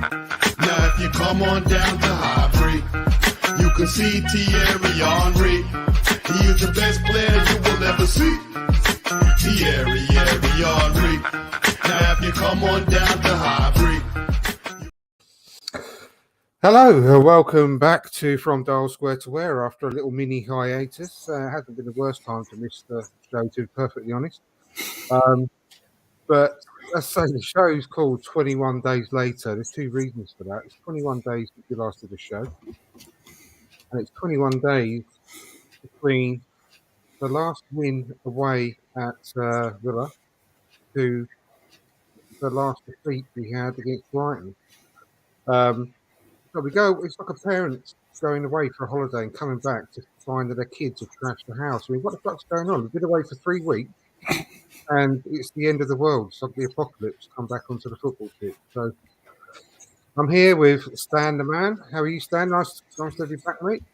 Now if you come on down to Highbury, you can see Thierry Henry. He is the best player you will ever see. Thierry Henry. Now if you come on down to Highbury. Hello, welcome back to From Dial Square to Where after a little mini hiatus. It hasn't been the worst time to miss the show, to be perfectly honest. But let's say the show's called 21 Days Later. There's two reasons for that. It's 21 days since we last did the show. And it's 21 days between the last win away at Villa to the last defeat we had against Brighton. So we go, it's like a parent going away for a holiday and coming back to find that their kids have trashed the house. I mean, what the fuck's going on? We've been away for 3 weeks and it's the end of the world. It's like the apocalypse, come back onto the football pitch. So I'm here with Stan the man. How are you, Stan? Nice to have you back, mate.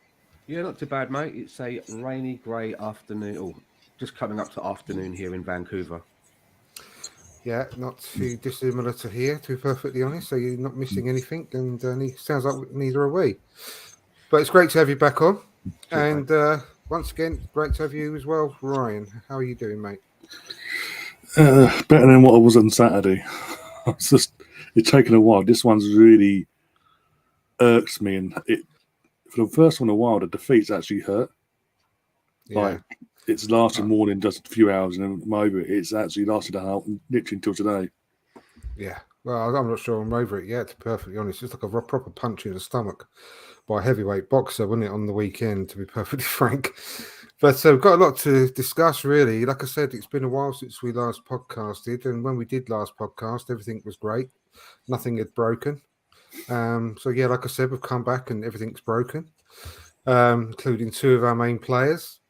Yeah, not too bad, mate. It's a rainy, grey afternoon, or just coming up to afternoon here in Vancouver. Yeah, not too dissimilar to here, to be perfectly honest. So you're not missing anything, and it sounds like neither are we. But it's great to have you back on. And once again, great to have you as well, Ryan. How are you doing, mate? Better than what I was on Saturday. It's taken a while. This one's really irks me, and for the first one in a while, the defeats actually hurt. Yeah. Like, it's lasted more than just a few hours, and then I'm over it. It's actually lasted literally until today. Yeah. Well, I'm not sure I'm over it yet, to be perfectly honest. It's like a proper punch in the stomach by a heavyweight boxer, wasn't it, on the weekend, to be perfectly frank. But we've got a lot to discuss, really. Like I said, it's been a while since we last podcasted, and when we did last podcast, everything was great. Nothing had broken. So, yeah, like I said, we've come back and everything's broken, including 2 of our main players.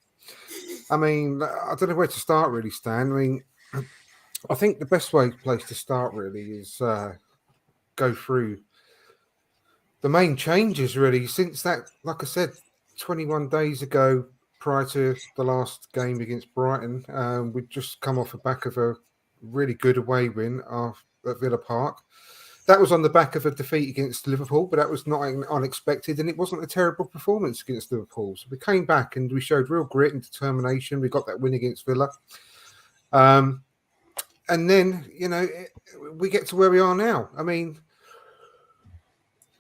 I mean, I don't know where to start, really, Stan. I mean, I think the best place to start, really, is go through the main changes, really, since that, like I said, 21 days ago, prior to the last game against Brighton, we'd just come off the back of a really good away win at Villa Park. That was on the back of a defeat against Liverpool, but that was not unexpected, and it wasn't a terrible performance against Liverpool. So we came back and we showed real grit and determination. We got that win against Villa. And then, we get to where we are now. I mean,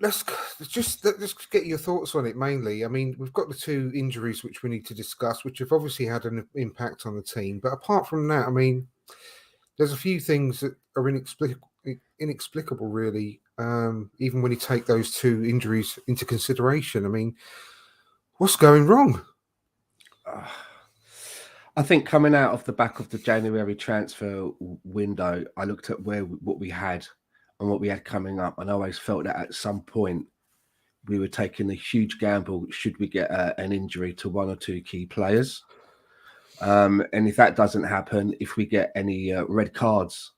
let's just get your thoughts on it mainly. I mean, we've got the 2 injuries which we need to discuss, which have obviously had an impact on the team. But apart from that, I mean, there's a few things that are inexplicable, really, even when you take those 2 injuries into consideration. I mean, what's going wrong? I think coming out of the back of the January transfer window, I looked at what we had and what we had coming up, and I always felt that at some point we were taking a huge gamble should we get an injury to 1 or 2 key players. And if that doesn't happen, if we get any red cards,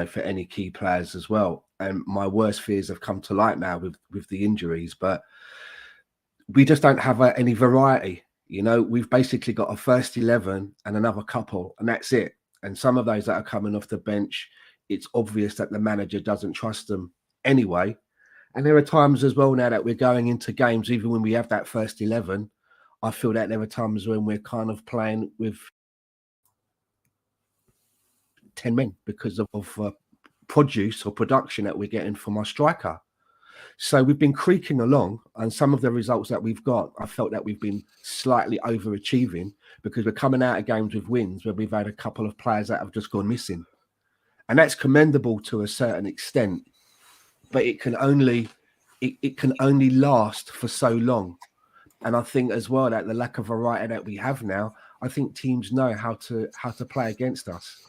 for any key players as well. And my worst fears have come to light now with the injuries, but we just don't have any variety. We've basically got a first 11 and another couple, and that's it. And some of those that are coming off the bench, it's obvious that the manager doesn't trust them anyway. And there are times as well now that we're going into games, even when we have that first 11, I feel that there are times when we're kind of playing with 10 men because of produce or production that we're getting from our striker. So we've been creaking along, and some of the results that we've got, I felt that we've been slightly overachieving because we're coming out of games with wins where we've had a couple of players that have just gone missing. And that's commendable to a certain extent, but it can only last for so long. And I think as well that the lack of variety that we have now, I think teams know how to play against us.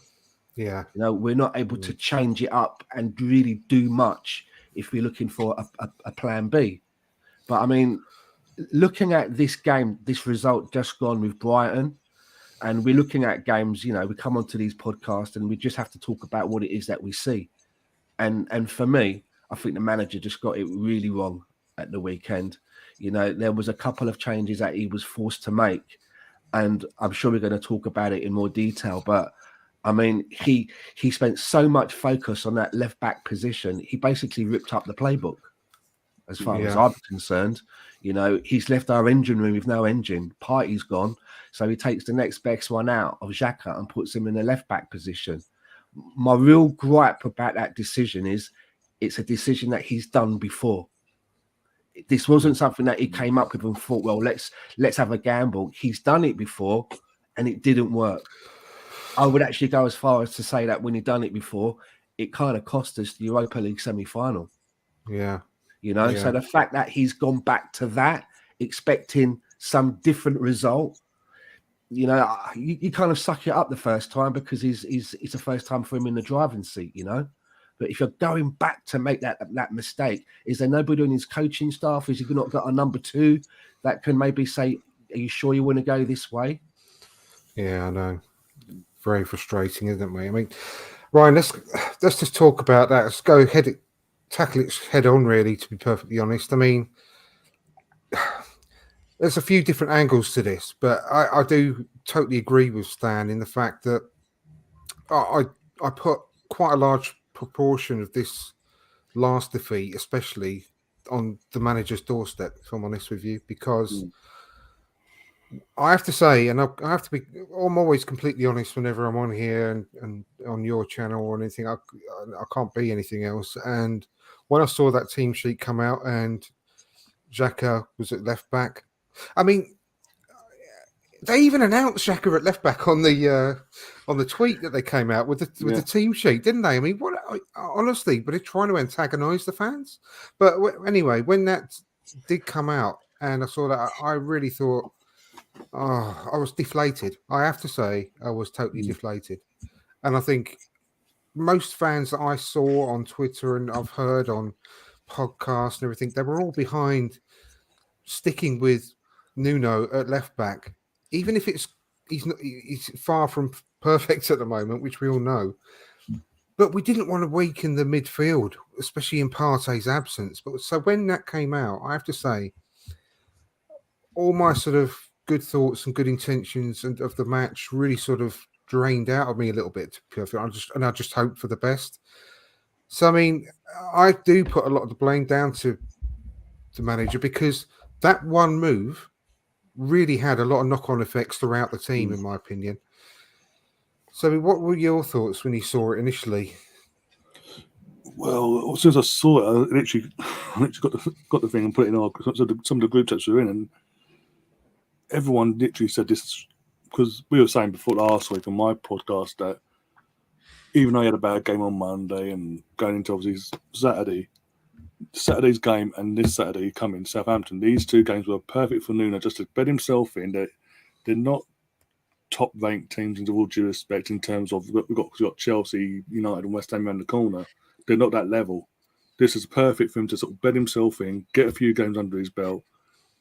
Yeah. We're not able to change it up and really do much if we're looking for a plan B. But I mean, looking at this game, this result just gone with Brighton, and we're looking at games, we come onto these podcasts and we just have to talk about what it is that we see. And for me, I think the manager just got it really wrong at the weekend. There was a couple of changes that he was forced to make, and I'm sure we're going to talk about it in more detail, but I mean, he spent so much focus on that left back position. He basically ripped up the playbook, as far as I'm concerned. You know, he's left our engine room with no engine. Partey's gone, so he takes the next best one out of Xhaka and puts him in the left back position. My real gripe about that decision is it's a decision that he's done before. This wasn't something that he came up with and thought, well, let's have a gamble. He's done it before and it didn't work. I would actually go as far as to say that when he'd done it before, it kind of cost us the Europa League semi-final. Yeah. You know, so the fact that he's gone back to that, expecting some different result, you know, you kind of suck it up the first time because it's the first time for him in the driving seat, you know. But if you're going back to make that mistake, is there nobody on his coaching staff? Has he not got a number 2 that can maybe say, are you sure you want to go this way? Yeah, I know. Very frustrating, isn't it, mate? I mean, Ryan, let's just talk about that. Let's go tackle it head on, really, to be perfectly honest. I mean, there's a few different angles to this, but I do totally agree with Stan in the fact that I put quite a large proportion of this last defeat, especially on the manager's doorstep, if I'm honest with you, because I have to say, and I have to be, I'm always completely honest whenever I'm on here and on your channel or anything. I can't be anything else. And when I saw that team sheet come out and Xhaka was at left back, I mean, they even announced Xhaka at left back on the tweet that they came out with the team sheet, didn't they? I mean, what honestly, but they're trying to antagonise the fans. But anyway, when that did come out and I saw that, I really thought, oh, I was deflated. I have to say, I was totally deflated. And I think most fans that I saw on Twitter and I've heard on podcasts and everything, they were all behind sticking with Nuno at left back, even if he's far from perfect at the moment, which we all know. But we didn't want to weaken the midfield, especially in Partey's absence. But so when that came out, I have to say, all my sort of good thoughts and good intentions and of the match really sort of drained out of me a little bit. To be perfect, I just hope for the best. So I mean, I do put a lot of the blame down to the manager because that one move really had a lot of knock-on effects throughout the team, in my opinion. So, what were your thoughts when you saw it initially? Well, as soon as I saw it, I literally got the thing and put it in our some of the group chats we were in, and everyone literally said this because we were saying before last week on my podcast that even though he had a bad game on Monday and going into obviously Saturday's game and this Saturday coming Southampton, these two games were perfect for Nuno just to bed himself in. They're not top-ranked teams in all due respect in terms of we've got Chelsea, United and West Ham around the corner. They're not that level. This is perfect for him to sort of bed himself in, get a few games under his belt,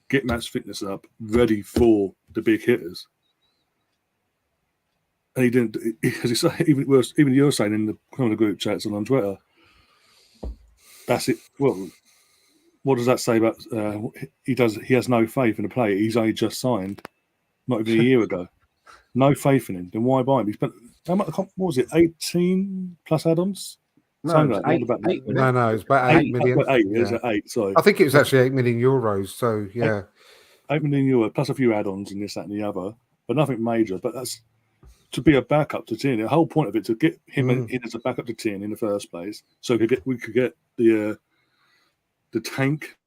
get match fitness up, ready for the big hitters. And he didn't, as you say, even you're saying in the kind of group chats and on Twitter, that's it. Well, what does that say about he has no faith in the player. He's only just signed, not even a year ago. No faith in him. Then why buy him? He spent how much? What was it? 18 plus add-ons. No, No, it's about 8 million. Is it 8? Sorry, I think it was actually 8 million euros. So yeah, 8 million euros plus a few add-ons and this, that, and the other, but nothing major. But that's to be a backup to Tierney. The whole point of it to get him in as a backup to Tierney in the first place, so we could get the tank.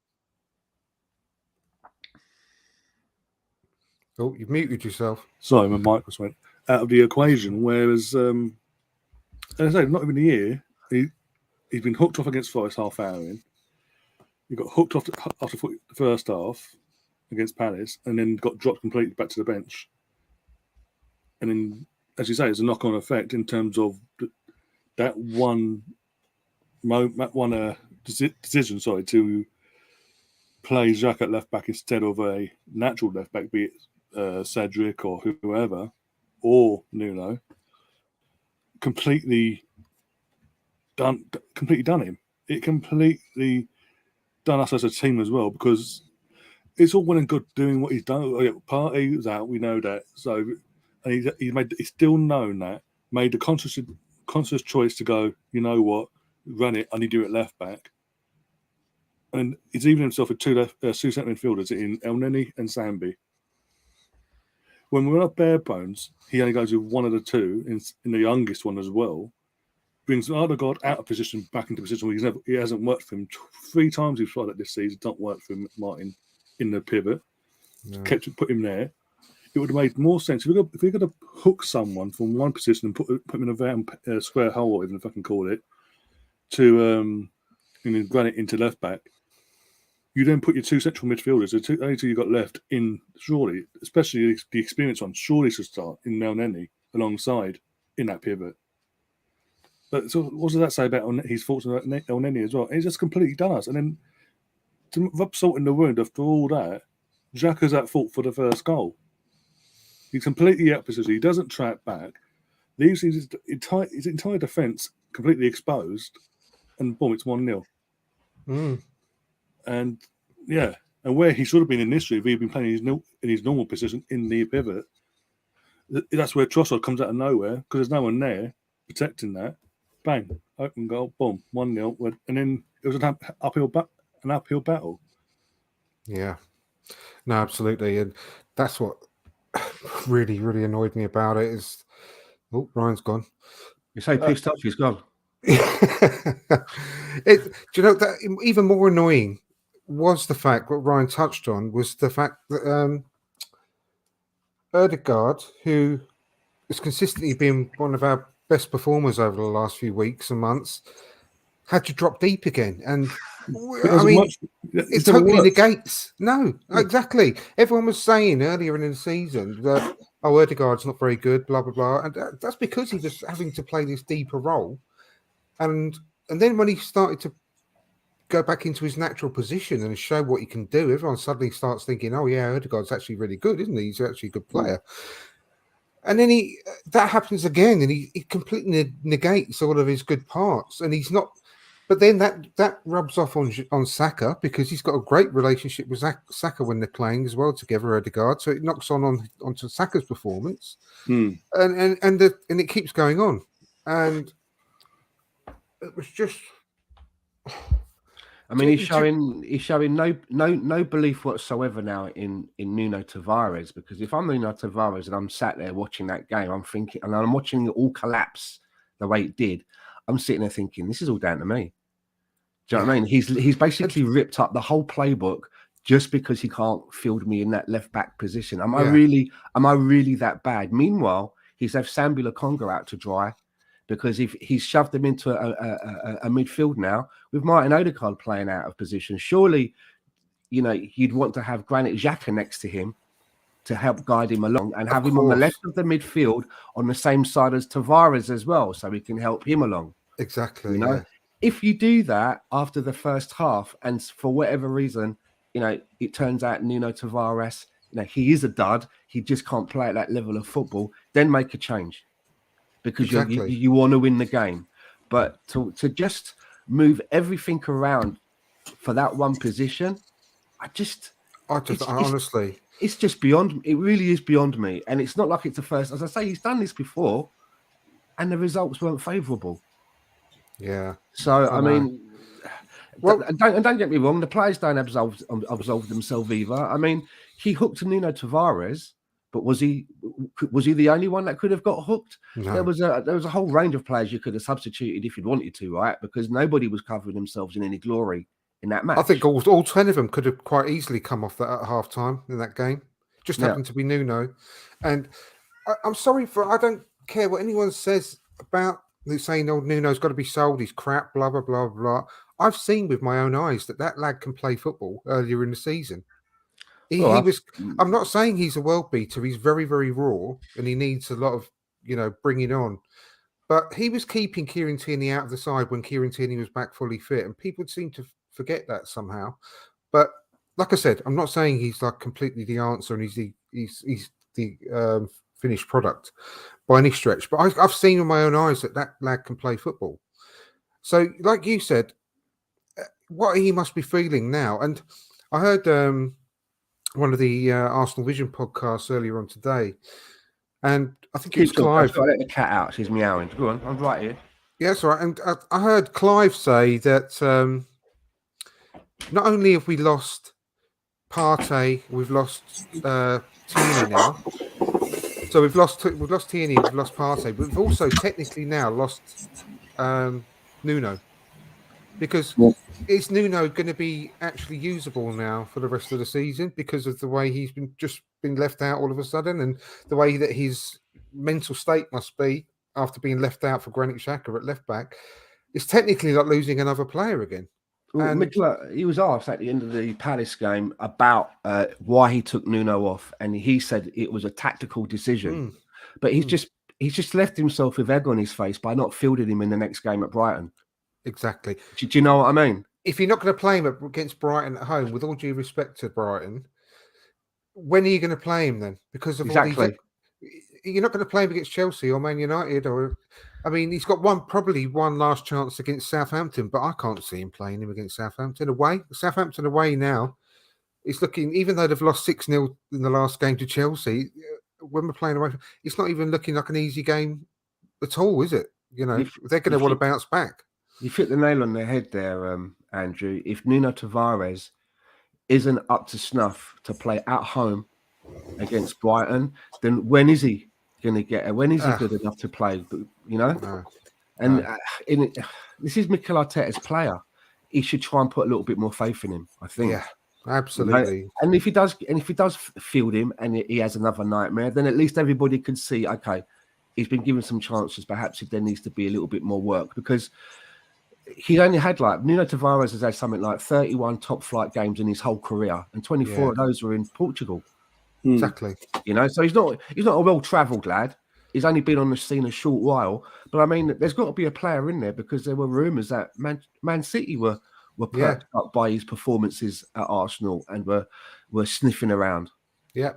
Oh, you've muted yourself. Sorry, my mic was went out of the equation. Whereas, as I say, not even a year. He's been hooked off against Forest half hour in. He got hooked off after the first half against Palace, and then got dropped completely back to the bench. And then, as you say, it's a knock-on effect in terms of that one decision. Sorry, to play Xhaka at left back instead of a natural left back, be it Cedric or whoever, or Nuno. Completely done him. It completely done us as a team as well, because it's all well and good doing what he's done. Partey was out, we know that. So, and he's still known that made the conscious choice to go, you know what, run it, I need you at left back. And he's even himself with two centre midfielders in El Neni and Sambi. When we're up bare bones, he only goes with one of the two, in the youngest one as well. Brings Odegaard out of position, back into position where he hasn't worked for him. 3 times he's tried it this season, don't work for him, Martin, in the pivot. No. Put him there. It would have made more sense if we're going to hook someone from one position and put him in a round square hole, whatever if I can call it, to and then run it into left back. You then put your 2 central midfielders, the only 2 you got left in, surely, especially the experienced ones, surely should start in El Neni alongside in that pivot. But so what does that say about his thoughts about El Neni as well? He's just completely done us. And then to rub salt in the wound after all that, Xhaka's at fault for the first goal. He's completely out of position. He doesn't track back. Leaves his entire defence completely exposed, and boom, it's 1-0. And yeah, and where he should have been in this year, if he'd been playing in his normal position in the pivot, that's where Trossard comes out of nowhere because there's no one there protecting that. Bang, open goal, boom, 1-0, and then it was an uphill battle. Yeah, no, absolutely, and that's what really, really annoyed me about it. Is Ryan's gone. You're so pissed off, he's gone. Do you know that even more annoying was the fact what Ryan touched on was the fact that Ødegaard, who has consistently been one of our best performers over the last few weeks and months, had to drop deep again. And I mean, it totally negates. No, exactly. Everyone was saying earlier in the season that, Ødegaard's not very good, blah, blah, blah. And that's because he was having to play this deeper role. And then when he started to go back into his natural position and show what he can do, everyone suddenly starts thinking, oh, yeah, Ødegaard's actually really good, isn't he? He's actually a good player. And then that happens again, and he completely negates all of his good parts. And he's not... But then that rubs off on Saka because he's got a great relationship with Saka when they're playing as well together, Ødegaard. So it knocks onto Saka's performance. And it keeps going on. And it was just... I mean, he's showing no belief whatsoever now in Nuno Tavares, because if I'm Nuno Tavares and I'm sat there watching that game, I'm thinking, and I'm watching it all collapse the way it did, I'm sitting there thinking, this is all down to me. Do you know what I mean? He's basically ripped up the whole playbook just because he can't field me in that left back position. Am I really that bad? Meanwhile, he's left Sambi Lokonga out to dry, because if he's shoved them into a midfield now with Martin Ødegaard playing out of position, surely, you'd want to have Granit Xhaka next to him to help guide him along and have him on the left of the midfield on the same side as Tavares as well, so he can help him along. Exactly. If you do that after the first half, and for whatever reason, it turns out Nuno Tavares, he is a dud, he just can't play at that level of football, then make a change. Because you want to win the game. But to just move everything around for that one position, honestly, it's just beyond. It really is beyond me. And it's not like it's the first. As I say, he's done this before, and the results weren't favourable. Yeah. So I mean, don't get me wrong. The players don't absolve themselves either. I mean, he hooked Nuno Tavares. But was he the only one that could have got hooked? No. There was a whole range of players you could have substituted if you'd wanted to, right? Because nobody was covering themselves in any glory in that match. I think all 10 of them could have quite easily come off that at half time in that game. Just happened to be Nuno. And I'm sorry I don't care what anyone says about saying, oh, Nuno's got to be sold, he's crap, blah, blah, blah, blah. I've seen with my own eyes that lad can play football earlier in the season. I'm not saying he's a world beater. He's very, very raw, and he needs a lot of, bringing on. But he was keeping Kieran Tierney out of the side when Kieran Tierney was back fully fit, and people seem to forget that somehow. But like I said, I'm not saying he's like completely the answer, and he's the finished product by any stretch. But I've seen with my own eyes that lad can play football. So, like you said, what he must be feeling now, and I heard. One of the Arsenal Vision podcasts earlier on today, And I think it was Keep talking. I've Clive. got to let the cat out. She's meowing. Go on. I'm right here. Yeah, that's right. And I heard Clive say that not only have we lost Partey, we've lost Tierney now. So we've lost Tierney, we've lost Partey, but we've also technically now lost Nuno, because Yeah. is Nuno going to be actually usable now for the rest of the season because of the way he's been left out all of a sudden, and the way that his mental state must be after being left out for Granit Xhaka at left back? It's technically like losing another player again. Well, And Mikel, he was asked at the end of the Palace game about why he took Nuno off, and he said it was a tactical decision. But he's just left himself with egg on his face by not fielding him in the next game at Brighton. exactly. Do you know what I mean? If you're not going to play him against Brighton at home, with all due respect to Brighton, when are you going to play him then? Because of all these, you're not going to play him against Chelsea or Man United, or I mean, he's got probably one last chance against Southampton, but I can't see him playing him against Southampton away. Southampton away now, it's looking, even though they've lost 6-0 in the last game to Chelsea, when we're playing away, it's not even looking like an easy game at all, is it? You know, they're going to want to bounce back. You hit the nail on the head there, Andrew. If Nuno Tavares isn't up to snuff to play at home against Brighton, then when is he going to get it? When is he good enough to play? You know? And this is Mikel Arteta's player. He should try and put a little bit more faith in him, I think. Yeah, absolutely. You know? And if he does field him and he has another nightmare, then at least everybody can see, okay, he's been given some chances. Perhaps there needs to be a little bit more work, because he only had Nuno Tavares has had something like 31 top flight games in his whole career, and 24 of those were in Portugal. Exactly. You know, so he's not a well-travelled lad. He's only been on the scene a short while. But I mean, there's got to be a player in there, because there were rumours that Man City were perked up by his performances at Arsenal and were sniffing around. Yeah,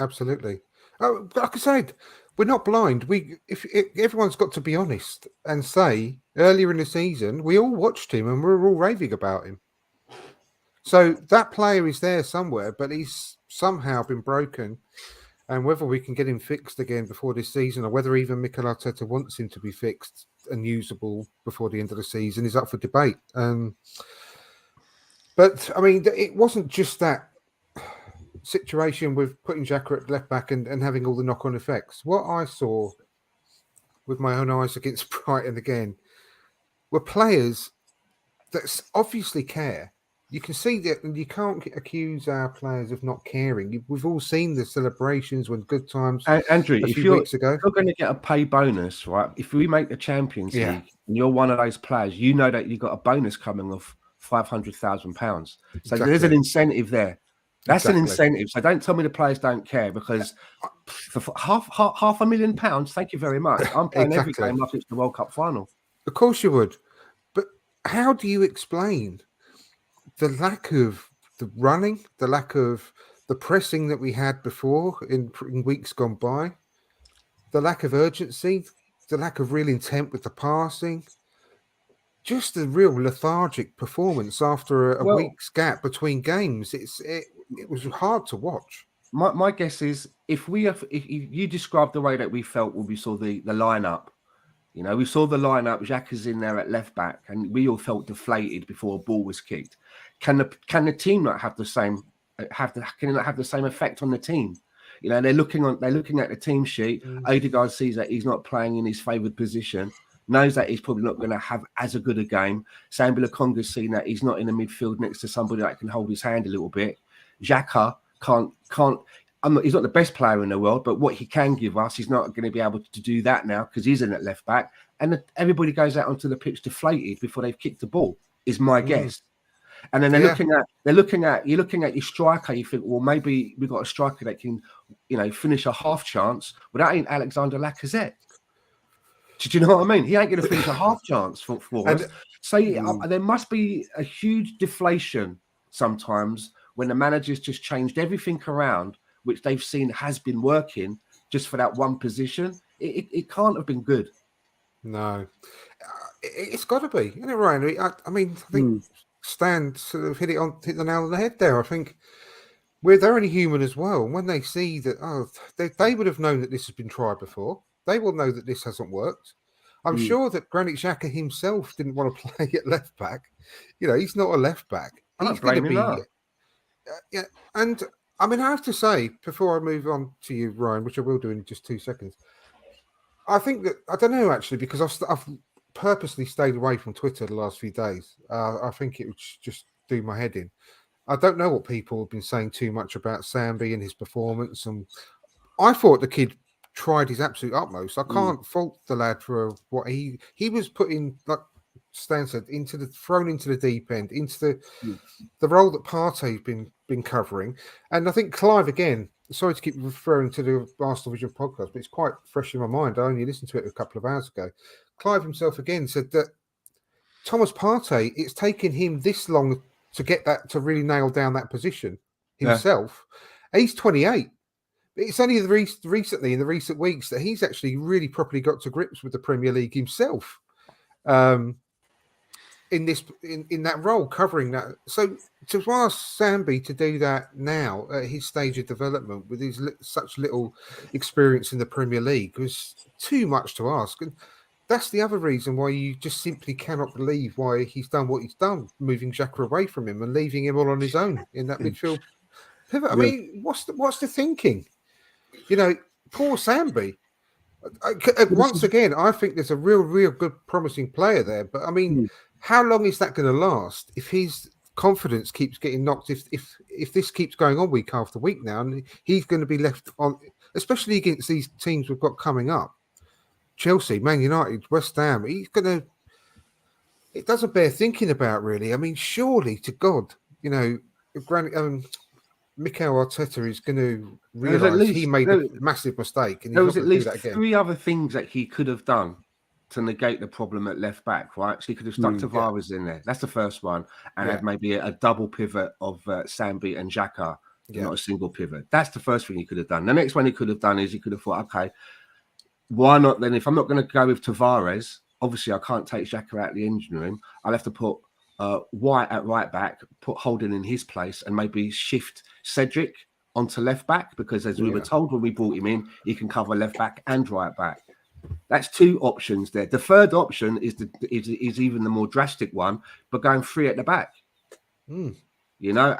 absolutely. Oh, like I said, we're not blind. If everyone's got to be honest and say, earlier in the season, we all watched him and we were all raving about him. So that player is there somewhere, but he's somehow been broken. And whether we can get him fixed again before this season, or whether even Mikel Arteta wants him to be fixed and usable before the end of the season, is up for debate. But I mean, it wasn't just that situation with putting Xhaka at left back and having all the knock-on effects. What I saw with my own eyes against Brighton again were players that obviously care. You can see that, and you can't accuse our players of not caring. We've all seen the celebrations when good times. Andrew, if you're going to get a pay bonus, right? If we make the Champions League and you're one of those players, you know that you got a bonus coming of £500,000. So there's an incentive there. That's an incentive. So don't tell me the players don't care, because for half £500,000, thank you very much. I'm playing every game like it's the World Cup final. Of course you would. But how do you explain the lack of the running, the lack of the pressing that we had before in weeks gone by, the lack of urgency, the lack of real intent with the passing, just a real lethargic performance after a week's gap between games? It was hard to watch. My guess is if you describe the way that we felt when we saw the lineup, you know, we saw the lineup, Xhaka's in there at left back, and we all felt deflated before a ball was kicked. Can the team not have the same effect on the team? You know, they're looking at the team sheet. Odegaard sees that he's not playing in his favoured position, knows that he's probably not going to have as a good a game. Sambi Lokonga's seen that he's not in the midfield next to somebody that can hold his hand a little bit. Xhaka can't. He's not the best player in the world, but what he can give us, he's not going to be able to do that now because he's in at left back. And everybody goes out onto the pitch deflated before they've kicked the ball, is my guess. And then you're looking at your striker. You think, well, maybe we've got a striker that can, you know, finish a half chance. Well, that ain't Alexander Lacazette. Do you know what I mean? He ain't going to finish a half chance for us. So there must be a huge deflation sometimes when the manager's just changed everything around, which they've seen has been working just for that one position. It can't have been good. No, it's got to be. Isn't it, Ryan? I mean, I think Stan sort of hit the nail on the head there. I think they're only human as well. And when they see that, they would have known that this has been tried before. They will know that this hasn't worked. I'm sure that Granit Xhaka himself didn't want to play at left back. He's not a left back. He's going to be. Yeah, and I mean, I have to say, before I move on to you, Ryan, which I will do in just 2 seconds, I think that, I don't know, actually, because I've purposely stayed away from Twitter the last few days. I think it would just do my head in. I don't know what people have been saying too much about Sambi and his performance. And I thought the kid tried his absolute utmost. I can't fault the lad for what he was put in, like Stan said, thrown into the deep end, into the role that Partey's been covering. And I think Clive, again, sorry to keep referring to the Arsenal Vision podcast, but it's quite fresh in my mind. I only listened to it a couple of hours ago. Clive himself again said that Thomas Partey, it's taken him this long to get that, to really nail down that position himself. Yeah. He's 28. It's only recently, in the recent weeks, that he's actually really properly got to grips with the Premier League himself. In that role, covering that. So to ask Sambi to do that now at his stage of development with his such little experience in the Premier League was too much to ask. And that's the other reason why you just simply cannot believe why he's done what he's done, moving Xhaka away from him and leaving him all on his own in that midfield pivot. I mean, what's the thinking? Poor Sambi. Once again, I think there's a real good, promising player there. But I mean, how long is that going to last if his confidence keeps getting knocked? If this keeps going on week after week now, and he's going to be left on, especially against these teams we've got coming up, Chelsea, Man United, West Ham. It doesn't bear thinking about, really. I mean, surely to God, Mikel Arteta is going to realise he made a massive mistake. And there was at least 3 other things that he could have done to negate the problem at left back, right? So he could have stuck Tavares in there. That's the first one. And had maybe a double pivot of Sambi and Xhaka, not a single pivot. That's the first thing he could have done. The next one he could have done is he could have thought, okay, why not then? If I'm not going to go with Tavares, obviously I can't take Xhaka out of the engine room. I'll have to put White at right back, put Holding in his place, and maybe shift Cedric onto left back, because as we were told when we brought him in, he can cover left back and right back. That's 2 options there. The third option is even the more drastic one, but going 3 at the back. And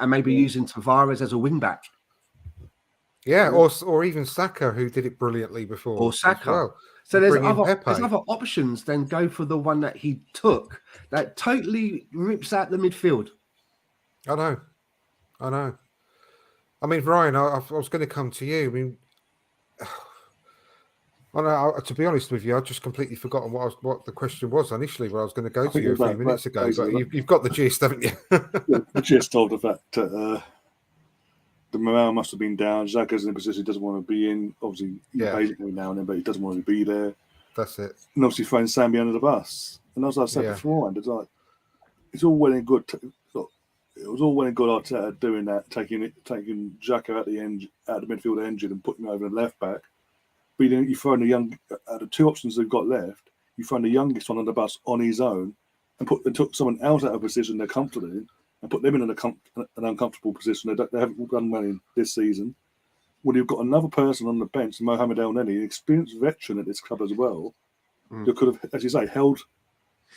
maybe using Tavares as a wing back. Yeah, or even Saka, who did it brilliantly before. Or Saka. Well. So there's other options than go for the one that he took that totally rips out the midfield. I know. I mean, Ryan, I was going to come to you. I mean, to be honest with you, I've just completely forgotten what the question was initially, where I was going to go to you a few minutes ago. But you've got the gist, haven't you? The gist of the fact that the morale must have been down. Xhaka's in a position he doesn't want to be in. Obviously, he plays it now and then, but he doesn't want to be there. That's it. And obviously, throwing Sambi under the bus. And as I said beforehand, it's all well and good. It was all well and good Arteta doing that, taking Xhaka out the midfield engine and putting him over the left back. But you throw in the 2 options they've got left, you throw the youngest one on the bus on his own and took someone else out of a position they're comfortable in and put them in an uncomfortable position they haven't done well in this season. When you've got another person on the bench, Mohamed El-Neni, an experienced veteran at this club as well, who could have, as you say, held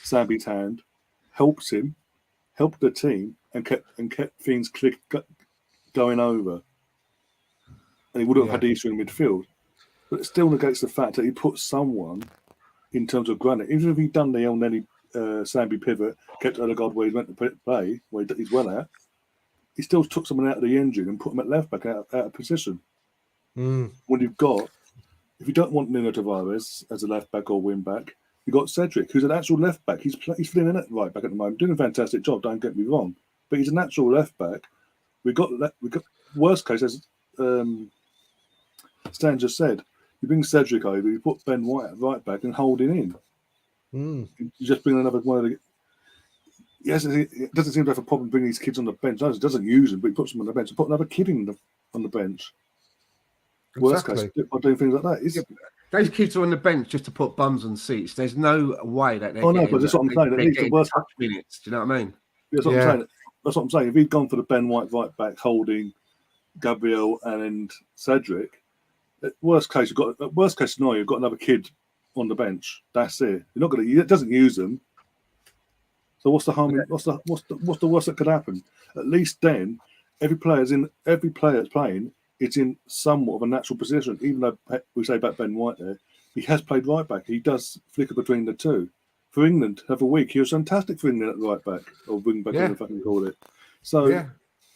Sambi's hand, helped the team, and kept things going over. And he wouldn't have had the issue in midfield. But it still negates the fact that he put someone in terms of Granit. Even if he'd done the El-Neni Sambi pivot, kept Odegaard where he's meant to play, where he's well at, he still took someone out of the engine and put him at left back out of position. When you've got, if you don't want Nuno Tavares as a left back or wing back, you've got Cedric, who's an actual left back. He's filling in at right back at the moment, doing a fantastic job, don't get me wrong. But he's an actual left back. We got worst case, as Stan just said, you bring Cedric over, you put Ben White at right back and Holding in. You just bring another one of the. Yes, it doesn't seem to have a problem bringing these kids on the bench. No, it doesn't use them, but he puts them on the bench and put another kid on the bench. Exactly. Worst case, by doing things like that. Those kids are on the bench just to put bums on seats. There's no way that they're but that's what I'm saying. They're getting touch minutes. Do you know what I mean? That's what I'm saying. That's what I'm saying. If he'd gone for the Ben White right back, Holding, Gabriel and Cedric, worst case scenario, you've got another kid on the bench. That's it. You're not going to. It doesn't use them. So what's the harm? What's the worst that could happen? At least then, every player that's playing, it's in somewhat of a natural position. Even though we say about Ben White there, he has played right back. He does flicker between the two. For England, have a week, he was fantastic for England at right back or wing back, whatever you call it. So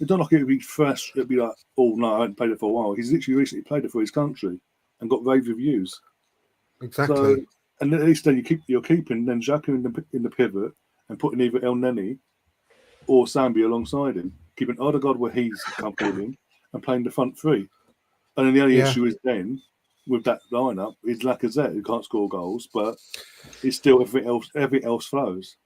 it's not like it would be fresh. It'd be like, oh no, I haven't played it for a while. He's literally recently played it for his country and got rave reviews. Exactly. So, and at least then you're keeping then Xhaka in the pivot and putting either El Neni or Sambi alongside him, keeping Odegaard where he's comfortable in and playing the front three. And then the only issue is then with that lineup is Lacazette, who can't score goals, but it's still everything else flows.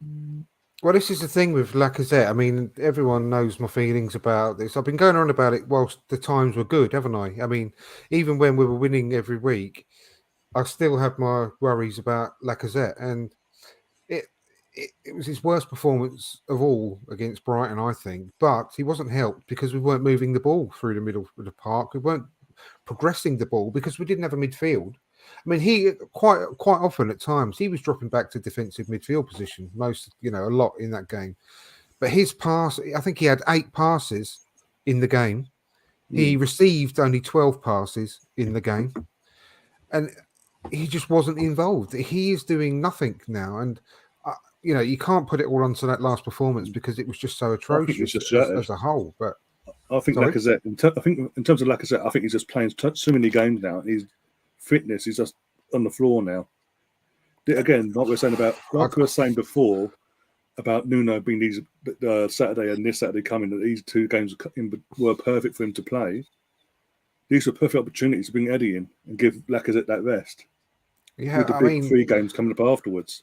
Well, this is the thing with Lacazette. I mean, everyone knows my feelings about this. I've been going on about it whilst the times were good, haven't I? I mean, even when we were winning every week, I still have my worries about Lacazette. And it was his worst performance of all against Brighton, I think. But he wasn't helped because we weren't moving the ball through the middle of the park. We weren't progressing the ball because we didn't have a midfield. I mean, he quite often at times he was dropping back to defensive midfield position, a lot in that game. But his pass, I think he had 8 passes in the game. He received only 12 passes in the game, and he just wasn't involved. He is doing nothing now, and you can't put it all onto that last performance because it was just so atrocious as a whole. But I think Lacazette, in terms of Lacazette, I think he's just playing so many games now. His fitness is just on the floor now. Again, like we were saying before about Nuno being these Saturday and this Saturday coming, that these 2 games were perfect for him to play. These were perfect opportunities to bring Eddie in and give Lacazette that rest. Yeah, with the big 3 games coming up afterwards.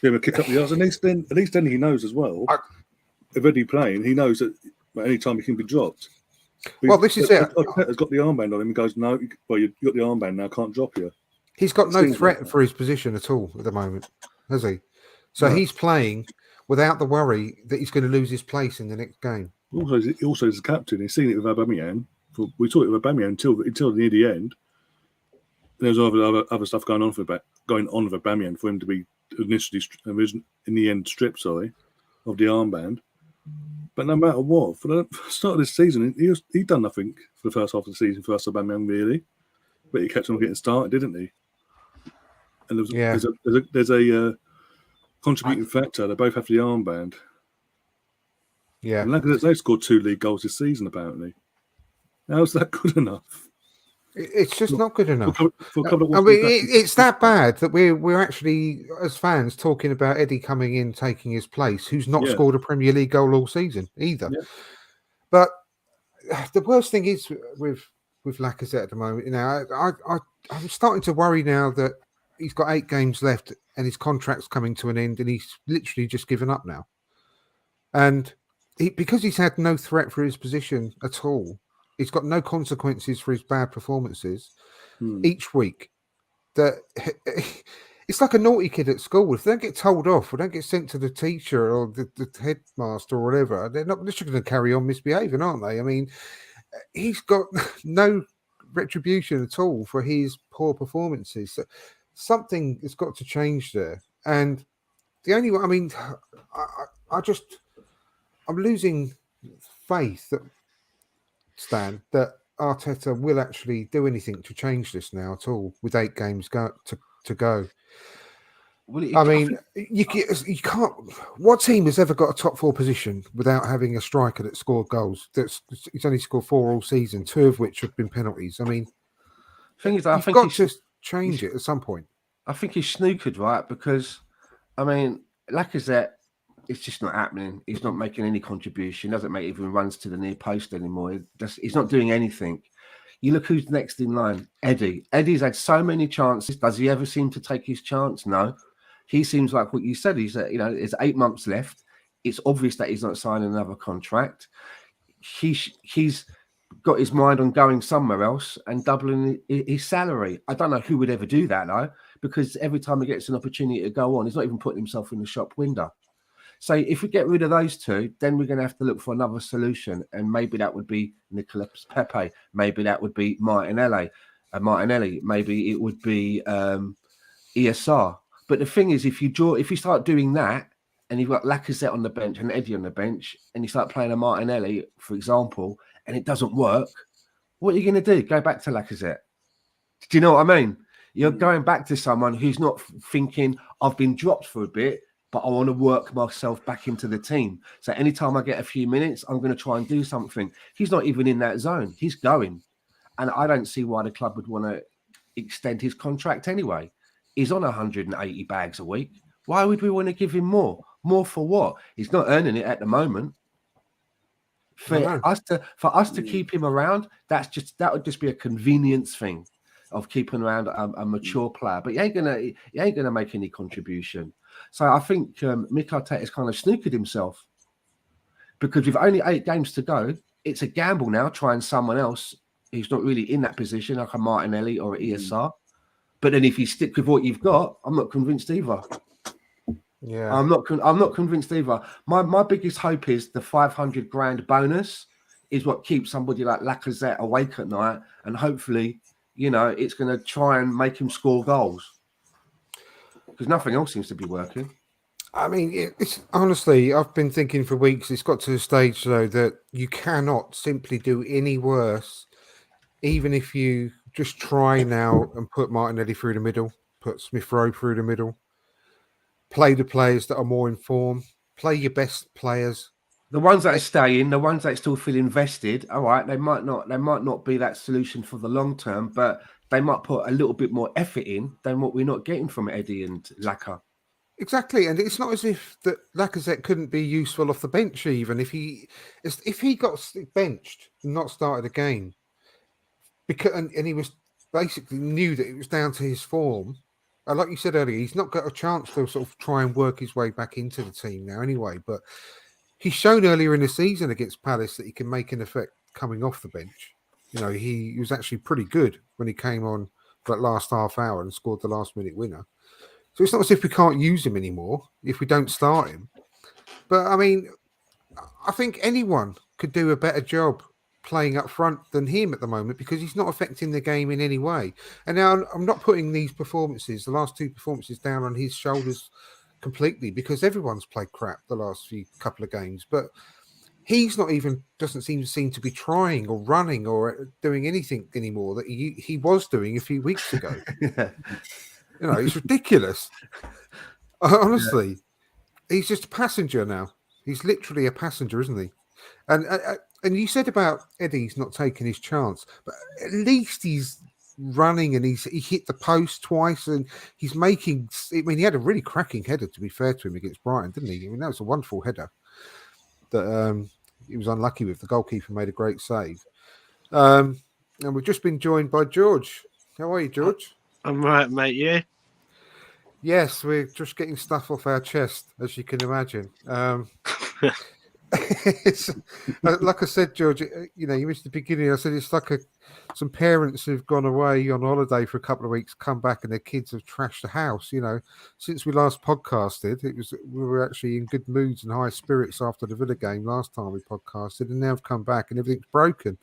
Give him a kick up the arse. At least then he knows as well. If Eddie playing, he knows that at any time he can be dropped. Well, this is it. Has got the armband on him and goes, no, well, you've got the armband now, can't drop you. He's got no threat for his position at all at the moment, has he? So he's playing without the worry that he's going to lose his place in the next game. Also, as a captain, he's seen it with Aubameyang. We talked about Aubameyang until near the end. There's other stuff going on with Aubameyang for him to be initially in the end stripped, of the armband. But no matter what, for the start of this season, he done nothing for the first half of the season for us, Aubameyang, really. But he kept on getting started, didn't he? And there's a contributing factor. They both have the armband. Yeah. And they've scored 2 league goals this season, apparently. How's that good enough? It's just not good enough. It's that bad that we're actually, as fans, talking about Eddie coming in, taking his place, who's not scored a Premier League goal all season either. Yeah. But the worst thing is with Lacazette at the moment, I'm starting to worry now that he's got 8 games left and his contract's coming to an end and he's literally just given up now. And because he's had no threat for his position at all, he's got no consequences for his bad performances each week. That it's like a naughty kid at school. If they don't get told off or don't get sent to the teacher or the headmaster or whatever, they're just going to carry on misbehaving, aren't they? I mean, he's got no retribution at all for his poor performances. So something has got to change there. And the only one, I mean, I'm losing faith that Stan, that Arteta will actually do anything to change this now at all with 8 games to go. Well, you can't. What team has ever got a top 4 position without having a striker that scored goals? He's only scored 4 all season, 2 of which have been penalties. I mean, you've got to change it at some point. I think he's snookered, right? Because, I mean, Lacazette, it's just not happening. He's not making any contribution. Doesn't make even runs to the near post anymore. He's not doing anything. You look who's next in line. Eddie. Eddie's had so many chances. Does he ever seem to take his chance? No. He seems like what you said. He's there's 8 months left. It's obvious that he's not signing another contract. He's got his mind on going somewhere else and doubling his salary. I don't know who would ever do that though, because every time he gets an opportunity to go on, he's not even putting himself in the shop window. So if we get rid of those two, then we're going to have to look for another solution, and maybe that would be Nicolas Pepe, maybe that would be Martinelli. Maybe it would be ESR. But the thing is, if you start doing that, and you've got Lacazette on the bench and Eddie on the bench, and you start playing a Martinelli, for example, and it doesn't work, what are you going to do? Go back to Lacazette? Do you know what I mean? You're going back to someone who's not thinking, I've been dropped for a bit, but I want to work myself back into the team. So anytime I get a few minutes, I'm going to try and do something. He's not even in that zone. He's going. And I don't see why the club would want to extend his contract anyway. He's on 180 bags a week. Why would we want to give him more? More for what? He's not earning it at the moment. For us to keep him around, that would just be a convenience thing of keeping around a mature player. But he ain't gonna make any contribution. So I think Mikel Arteta's kind of snookered himself, because with only 8 games to go, it's a gamble now trying someone else who's not really in that position, like a Martinelli or an ESR. But then if you stick with what you've got, I'm not convinced either. Yeah, I'm not convinced either. My biggest hope is the 500 grand bonus is what keeps somebody like Lacazette awake at night, and hopefully, it's going to try and make him score goals, because nothing else seems to be working. I mean, it's honestly, I've been thinking for weeks. It's got to the stage though that you cannot simply do any worse, even if you just try now and put Martinelli through the middle, put Smith Rowe through the middle. Play the players that are more in form. Play your best players. The ones that are staying, the ones that still feel invested, all right, they might not be that solution for the long term, but they might put a little bit more effort in than what we're not getting from Eddie and Laka. Exactly, and it's not as if that Lacazette couldn't be useful off the bench, even if he got benched and not started a game, because and he was basically knew that it was down to his form. Like you said earlier, he's not got a chance to sort of try and work his way back into the team now anyway. But he's shown earlier in the season against Palace that he can make an effect coming off the bench. He was actually pretty good when he came on for that last half hour and scored the last minute winner. So it's not as if we can't use him anymore if we don't start him. But, I mean, I think anyone could do a better job playing up front than him at the moment, because he's not affecting the game in any way. And now I'm not putting these performances, the last 2 performances, down on his shoulders completely, because everyone's played crap the last couple of games. But he's not even, doesn't seem to be trying or running or doing anything anymore that he was doing a few weeks ago. Yeah. It's ridiculous. Honestly, he's just a passenger now. He's literally a passenger, isn't he? And you said about Eddie's not taking his chance, but at least he's running and he hit the post twice, and he's making. I mean, he had a really cracking header, to be fair to him, against Brighton, didn't he? I mean, that was a wonderful header that he was unlucky with. The goalkeeper made a great save. And we've just been joined by George. How are you, George? I'm right, mate. You? Yes, we're just getting stuff off our chest, as you can imagine. It's, like I said, George, you missed the beginning. I said it's like some parents who've gone away on holiday for a couple of weeks, come back, and their kids have trashed the house. Since we last podcasted, we were actually in good moods and high spirits after the Villa game last time we podcasted, and now have come back and everything's broken.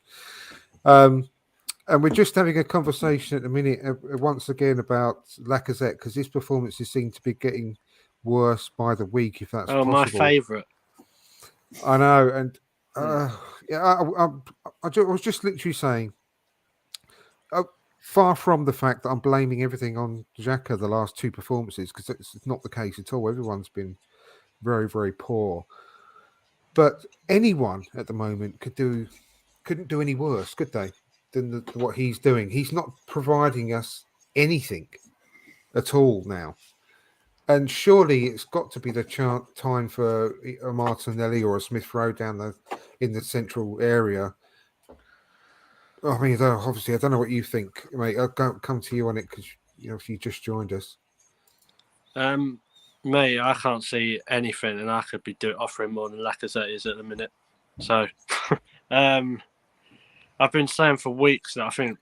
And we're just having a conversation at the minute once again about Lacazette, because his performances seem to be getting worse by the week, if that's possible. My favourite. I know, and I was just literally saying, far from the fact that I'm blaming everything on Xhaka the last 2 performances, because it's not the case at all. Everyone's been very, very poor. But anyone at the moment couldn't do any worse, could they, than what he's doing? He's not providing us anything at all now. And surely it's got to be the time for a Martinelli or a Smith Rowe down in the central area. I mean, obviously, I don't know what you think, mate. I'll come to you on it, because if you just joined us. Mate, I can't see anything, and I could be offering more than Lacazette is at the minute. So, I've been saying for weeks that I think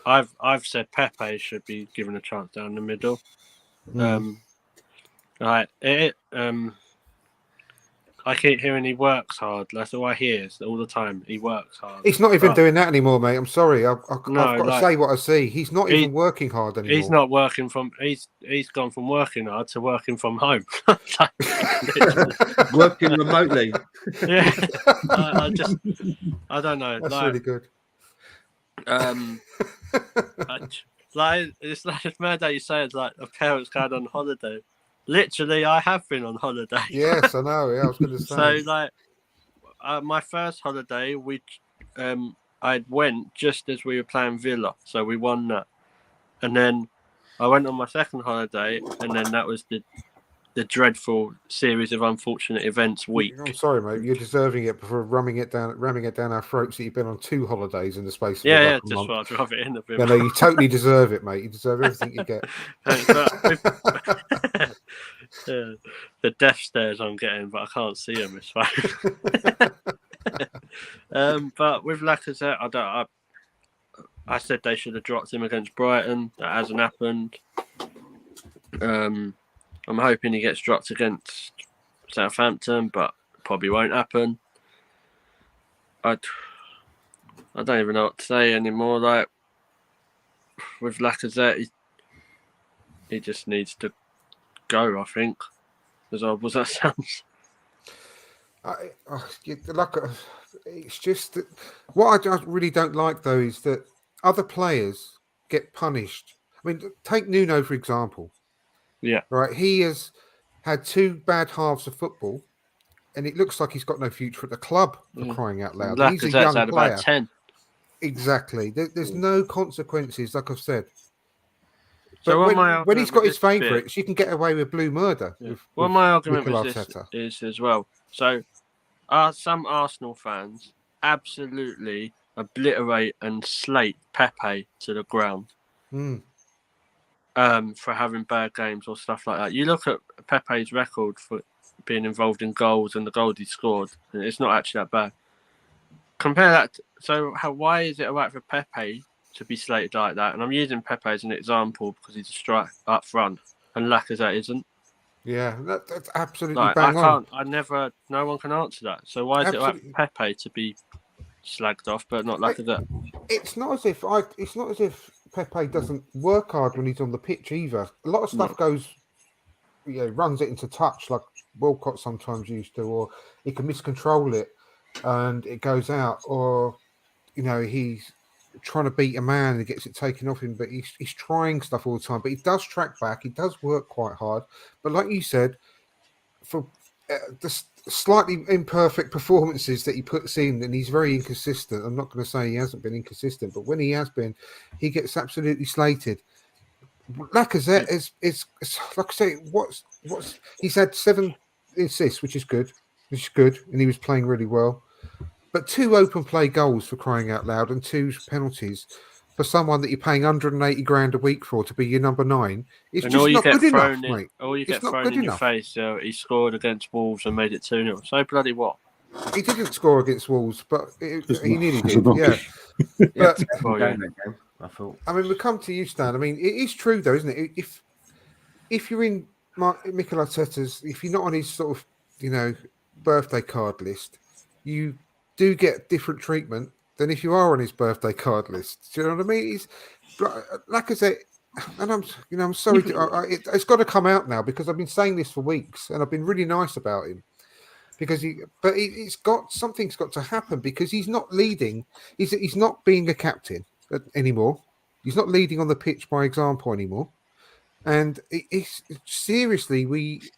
I've said Pepe should be given a chance down the middle. Right. I keep hearing he works hard. That's all I hear all the time. He works hard. He's not even But doing that anymore, mate. I'm sorry. I've no, got to say what I see. He's not he- even working hard anymore. he's not working from. He's gone from working hard to working from home. Working remotely. Yeah, I don't know. That's like, really good. It's like it's mad that you say it's like a parent's going on holiday. Literally, I have been on holiday. Yes, I know. Yeah, I was going to say. So like, my first holiday, I went just as we were playing Villa, so we won that, and then I went on my second holiday, and then that was the dreadful series of unfortunate events week. I'm sorry, mate. You're deserving it for ramming it down our throats that you've been on 2 holidays in the space of Yeah, like a just month. thought I'd rub it in a bit. Yeah, no, you totally deserve it, mate. You deserve everything you get. The death stares I'm getting, but I can't see them. It's fine. But with Lacazette, I said they should have dropped him against Brighton. That hasn't happened. I'm hoping he gets dropped against Southampton, but probably won't happen. I don't even know what to say anymore. Like with Lacazette, he just needs to go. I think, as odd as that sounds. It's just that what I really don't like though is that other players get punished. I mean, take Nuno for example. Yeah. Right. He has had 2 bad halves of football, and it looks like he's got no future at the club for crying out loud. He's a young had player. about 10. Exactly. There's no consequences, like I've said. So But when he's got his favourites, you can get away with blue murder. Yeah. With my argument Mikel with Arteta. this is as well. So, some Arsenal fans absolutely obliterate and slate Pepe to the ground for having bad games or stuff like that. You look at Pepe's record for being involved in goals and the goals he scored, and it's not actually that bad. Compare that. Why is it alright for Pepe to be slated like that? And I'm using Pepe as an example because he's a strike up front, and Lacazette isn't. Yeah, that's absolutely bang on. No one can answer that. So why is it like Pepe to be slagged off, but not Lacazette? It's not as if Pepe doesn't work hard when he's on the pitch either. A lot of stuff goes, runs it into touch like Walcott sometimes used to, or he can miscontrol it and it goes out, or he's trying to beat a man and gets it taken off him, but he's trying stuff all the time. But he does track back, he does work quite hard. But like you said, for the slightly imperfect performances that he puts in, and he's very inconsistent. I'm not going to say he hasn't been inconsistent, but when he has been, he gets absolutely slated. Lacazette is like I say, he's had 7 assists, which is good, and he was playing really well. But 2 open play goals, for crying out loud, and 2 penalties for someone that you're paying 180 grand a week for to be your number 9. It's just not good enough, mate. All you get thrown in your face. He scored against Wolves and made it 2-0. So bloody what? He didn't score against Wolves, but he nearly did. Yeah. But I thought. I mean, we come to you, Stan. I mean, it is true though, isn't it? If you're in Mikel Arteta's, if you're not on his sort of birthday card list, you do get different treatment than if you are on his birthday card list. Do you know what I mean? He's Lacazette, and I'm sorry, it's got to come out now because I've been saying this for weeks, and I've been really nice about him because something's got to happen because he's not leading. He's not being a captain anymore. He's not leading on the pitch by example anymore. And seriously,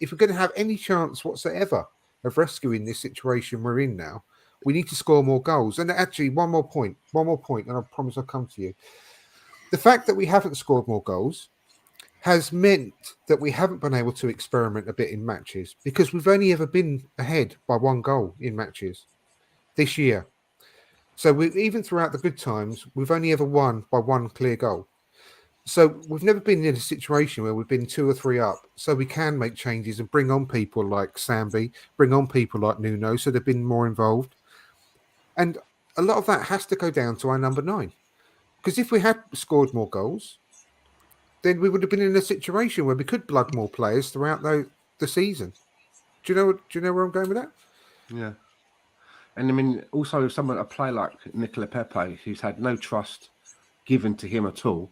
if we're going to have any chance whatsoever of rescuing this situation we're in now, we need to score more goals. And actually, one more point, and I promise I'll come to you. The fact that we haven't scored more goals has meant that we haven't been able to experiment a bit in matches because we've only ever been ahead by 1 goal in matches this year. So even throughout the good times, we've only ever won by 1 clear goal. So we've never been in a situation where we've been 2 or 3 up. So we can make changes and bring on people like Sambi, bring on people like Nuno, so they've been more involved. And a lot of that has to go down to our number 9. Because if we had scored more goals, then we would have been in a situation where we could plug more players throughout the season. Do you know where I'm going with that? Yeah. And I mean, also someone, a player like Nicola Pepe, who's had no trust given to him at all,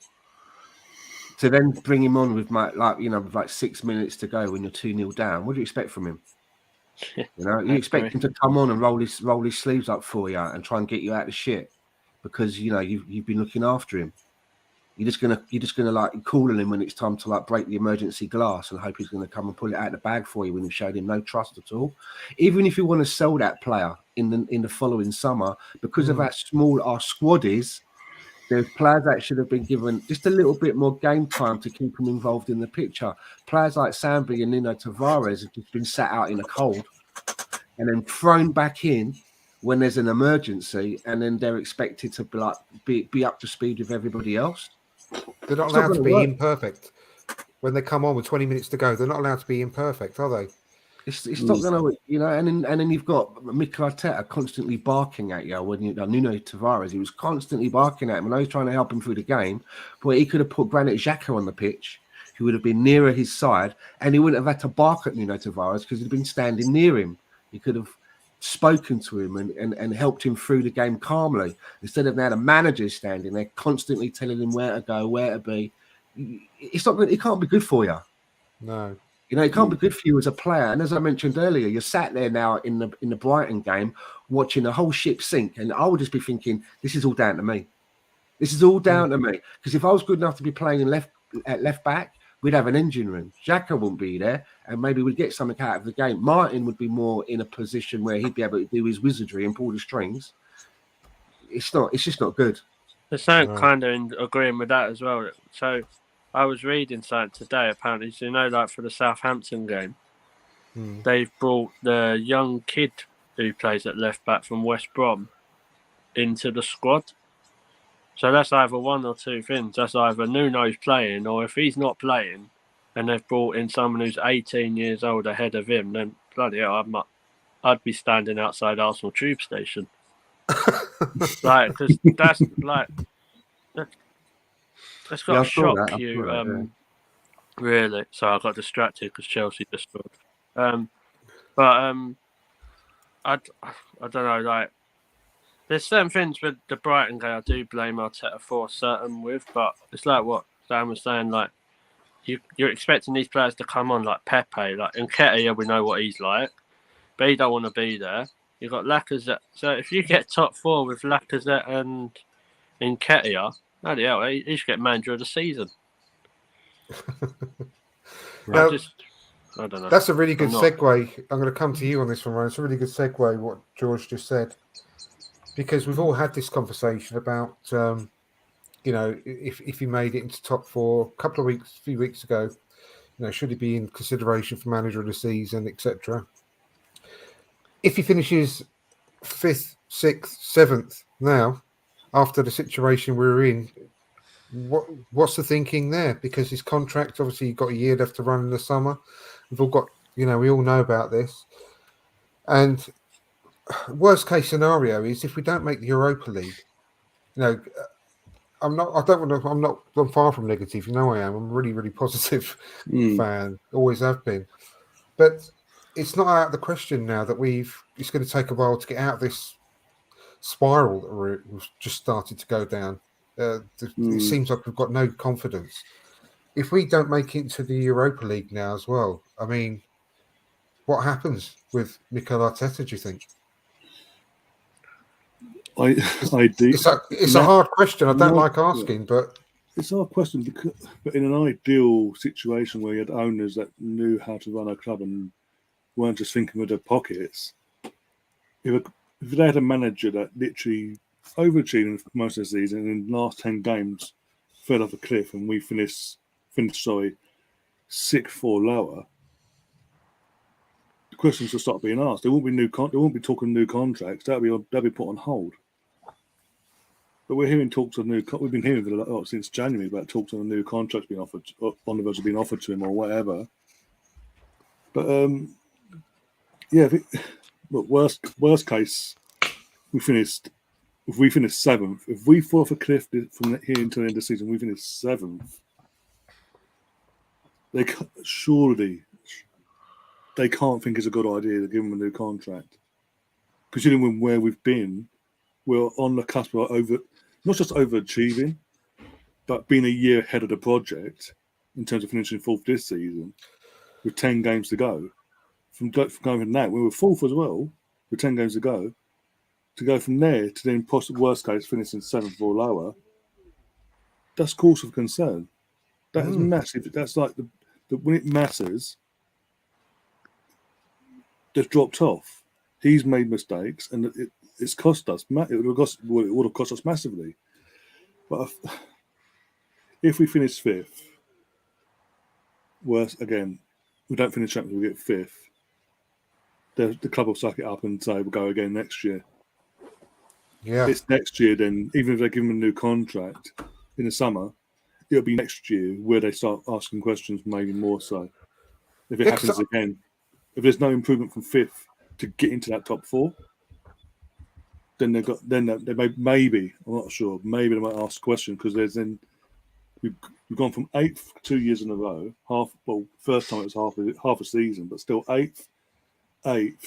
to then bring him on with with 6 minutes to go when you're 2-0 down, what do you expect from him? You expect him to come on and roll his sleeves up for you and try and get you out of shit because you've been looking after him. You're just gonna like call on him when it's time to like break the emergency glass and hope he's gonna come and pull it out of the bag for you when you've showed him no trust at all. Even if you want to sell that player in the following summer, because of how small our squad is, there's players that should have been given just a little bit more game time to keep them involved in the picture. Players like Sambi and Nuno Tavares have just been sat out in the cold and then thrown back in when there's an emergency, and then they're expected to be up to speed with everybody else. They're not allowed to be imperfect. When they come on with 20 minutes to go, they're not allowed to be imperfect, are they? It's not going to, and then you've got Mikel Arteta constantly barking at you. When Nuno Tavares, he was constantly barking at him, and I was trying to help him through the game. But he could have put Granit Xhaka on the pitch, who would have been nearer his side, and he wouldn't have had to bark at Nuno Tavares because he'd been standing near him. He could have spoken to him and helped him through the game calmly, instead of now the manager's standing there constantly telling him where to go, where to be. It's not good. It can't be good for you. No. It can't be good for you as a player. And as I mentioned earlier, you're sat there now in the Brighton game watching the whole ship sink. And I would just be thinking, this is all down to me. This is all down to me. Because if I was good enough to be playing at left back, we'd have an engine room. Xhaka wouldn't be there. And maybe we'd get something out of the game. Martin would be more in a position where he'd be able to do his wizardry and pull the strings. It's just not good. There's something kind of in agreeing with that as well. So I was reading something today, apparently, like for the Southampton game, they've brought the young kid who plays at left back from West Brom into the squad. So that's either one or two things. That's either Nuno's playing, or if he's not playing and they've brought in someone who's 18 years old ahead of him, then bloody hell, I'd be standing outside Arsenal tube station. Because that's like... That's got to shock you, really. So I got distracted because Chelsea just scored. I don't know. Like, there's certain things with the Brighton game I do blame Arteta for, certain with, but it's like what Dan was saying. Like, you're expecting these players to come on like Pepe, like Nketiah. We know what he's like, but he don't want to be there. You've got Lacazette. So if you get top four with Lacazette and Nketiah, bloody hell, he should get manager of the season. Now, I don't know. That's a really good segue. I'm going to come to you on this one, Ryan. It's a really good segue, what George just said. Because we've all had this conversation about, if he made it into top four a few weeks ago, should he be in consideration for manager of the season, etc. If he finishes 5th, 6th, 7th now, after the situation we're in, what's the thinking there? Because his contract, obviously, you've got a year left to run in the summer. We've all got, we all know about this. And worst case scenario is if we don't make the Europa League, I'm far from negative. I am. I'm a really, really positive fan. Always have been. But it's not out of the question now that it's going to take a while to get out of this spiral that we've just started to go down. It seems like we've got no confidence. If we don't make it into the Europa League now as well, I mean, what happens with Mikel Arteta, do you think? I do. It's a hard question. I don't like asking, but it's a hard question. But in an ideal situation where you had owners that knew how to run a club and weren't just thinking with their pockets, if they had a manager that literally overachieved for most of the season and in the last 10 games fell off a cliff and we finished 6th or lower, the questions will start being asked. There won't be talking new contracts. That'll be put on hold. But we're hearing talks of we've been hearing since January about talks of a new contracts being offered, on the verge of being offered to him or whatever. But worst case, if we finish 7th, if we fall off a cliff from here until the end of the season, we finish 7th. They can't think it's a good idea to give him a new contract. considering where we've been, we're on the cusp of not just overachieving, but being a year ahead of the project in terms of finishing fourth this season with 10 games to go. From going from that, we were fourth as well with 10 games to go from there to then possibly worst case finishing seventh or lower. That's cause for concern. That is massive. That's like the when it matters, they've dropped off. He's made mistakes, and it's cost us. It would have cost us massively. But if we finish fifth, worse again, we don't finish champions, we get fifth. The club will suck it up and say we'll go again next year. Yeah, It's next year. Then, even if they give him a new contract in the summer, it'll be next year where they start asking questions, maybe more so. If it happens again, if there's no improvement from fifth to get into that top four, then they maybe, I'm not sure, maybe they might ask a question, because we've gone from eighth 2 years in a row. First time it was half a season, but still eighth in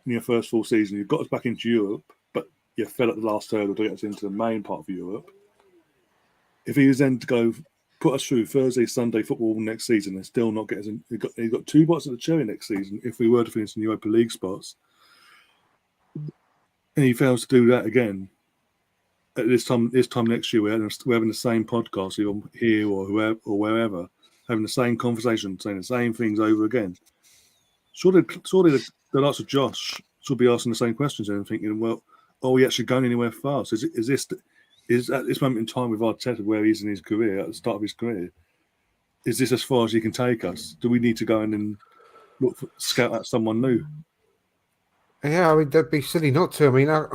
your first full season. You've got us back into Europe, but you fell at the last hurdle to get us into the main part of Europe. If he was then to go put us through Thursday, Sunday football next season and still not get us in, he's got 2 bites of the cherry next season if we were to finish in Europa League spots, and he fails to do that again at this time next year, we're having the same podcast here or wherever, having the same conversation, saying the same things over again. Surely the likes of Josh should be asking the same questions and thinking, well, are we actually going anywhere fast? Is at this moment in time with Arteta, where he is in his career, at the start of his career, is this as far as he can take us? Do we need to go in and scout out someone new? Yeah, I mean, that'd be silly not to. I mean, I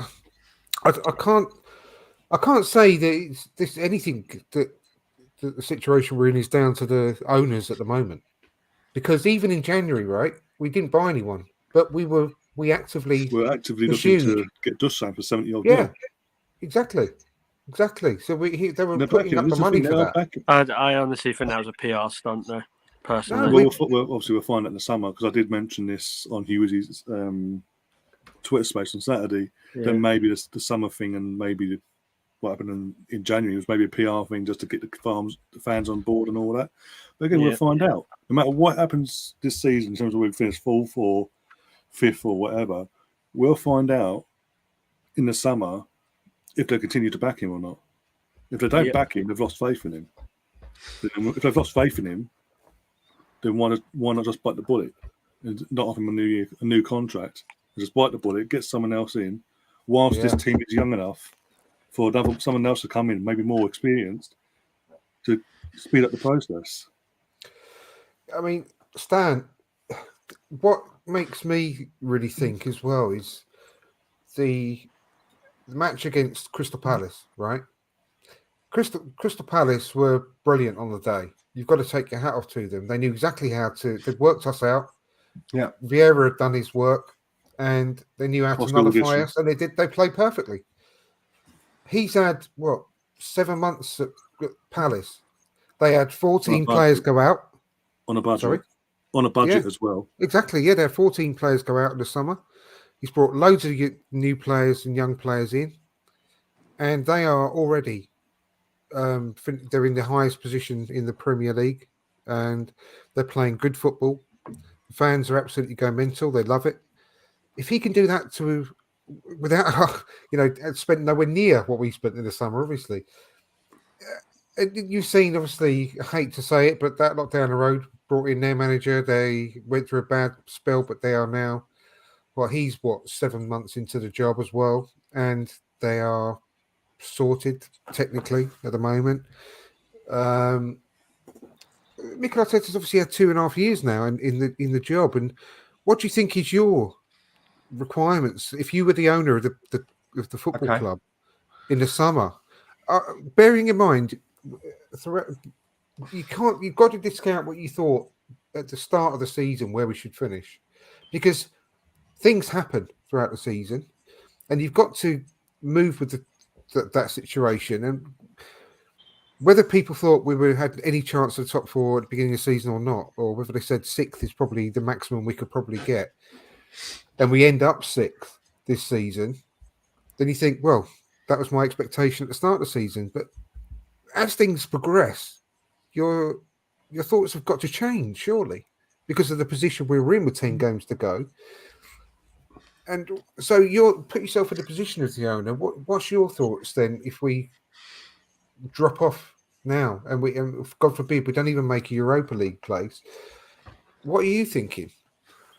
can't say that this anything that the situation we're in is down to the owners at the moment, because even in January, right, we didn't buy anyone, but we're actively looking pursued. to get Dusan for 70 odd. Yeah, exactly. So they were putting up the money for that. I honestly think that was a PR stunt, though. Personally, We'll find out in the summer, because I did mention this on Hughes's Twitter space on Saturday. Yeah. Then maybe the summer thing, and maybe what happened in January was maybe a PR thing just to get the fans on board and all that. But again, we'll find out. No matter what happens this season, in terms of whether we finish fourth or fifth or whatever, we'll find out in the summer if they continue to back him or not. If they don't back him, they've lost faith in him. If they've lost faith in him, then why not just bite the bullet and not offer him a new contract? Just bite the bullet, get someone else in, whilst this team is young enough for someone else to come in, maybe more experienced, to speed up the process. I mean, Stan, what makes me really think as well is the match against Crystal Palace, right? Crystal Palace were brilliant on the day. You've got to take your hat off to them. They knew exactly how to. They worked us out. Yeah, Vieira had done his work, and they knew how to nullify us, and they did. They played perfectly. He's had 7 months at Palace. They had 14 players go out on a budget. Sorry? On a budget as well. Exactly. Yeah, there are 14 players go out in the summer. He's brought loads of new players and young players in, and they are already they're in the highest position in the Premier League, and they're playing good football. The fans are absolutely going mental. They love it. If he can do that without, spent nowhere near what we spent in the summer, obviously. You've seen, obviously, I hate to say it, but that lot down the road brought in their manager. They went through a bad spell, but they are now, he's 7 months into the job as well, and they are sorted technically at the moment. Mikel Arteta's obviously had 2.5 years now in the job, and what do you think is your requirements if you were the owner of the football club in the summer? Bearing in mind, you've got to discount what you thought at the start of the season where we should finish, because things happen throughout the season, and you've got to move with that situation. And whether people thought we had any chance of the top four at the beginning of the season or not, or whether they said sixth is probably the maximum we could probably get, and we end up sixth, this season, then you think, well, that was my expectation at the start of the season. But as things progress, your thoughts have got to change, surely, because of the position we're in with 10 games to go. And so you put yourself in the position of the owner. What's your thoughts then if we drop off now and God forbid, we don't even make a Europa League place? What are you thinking?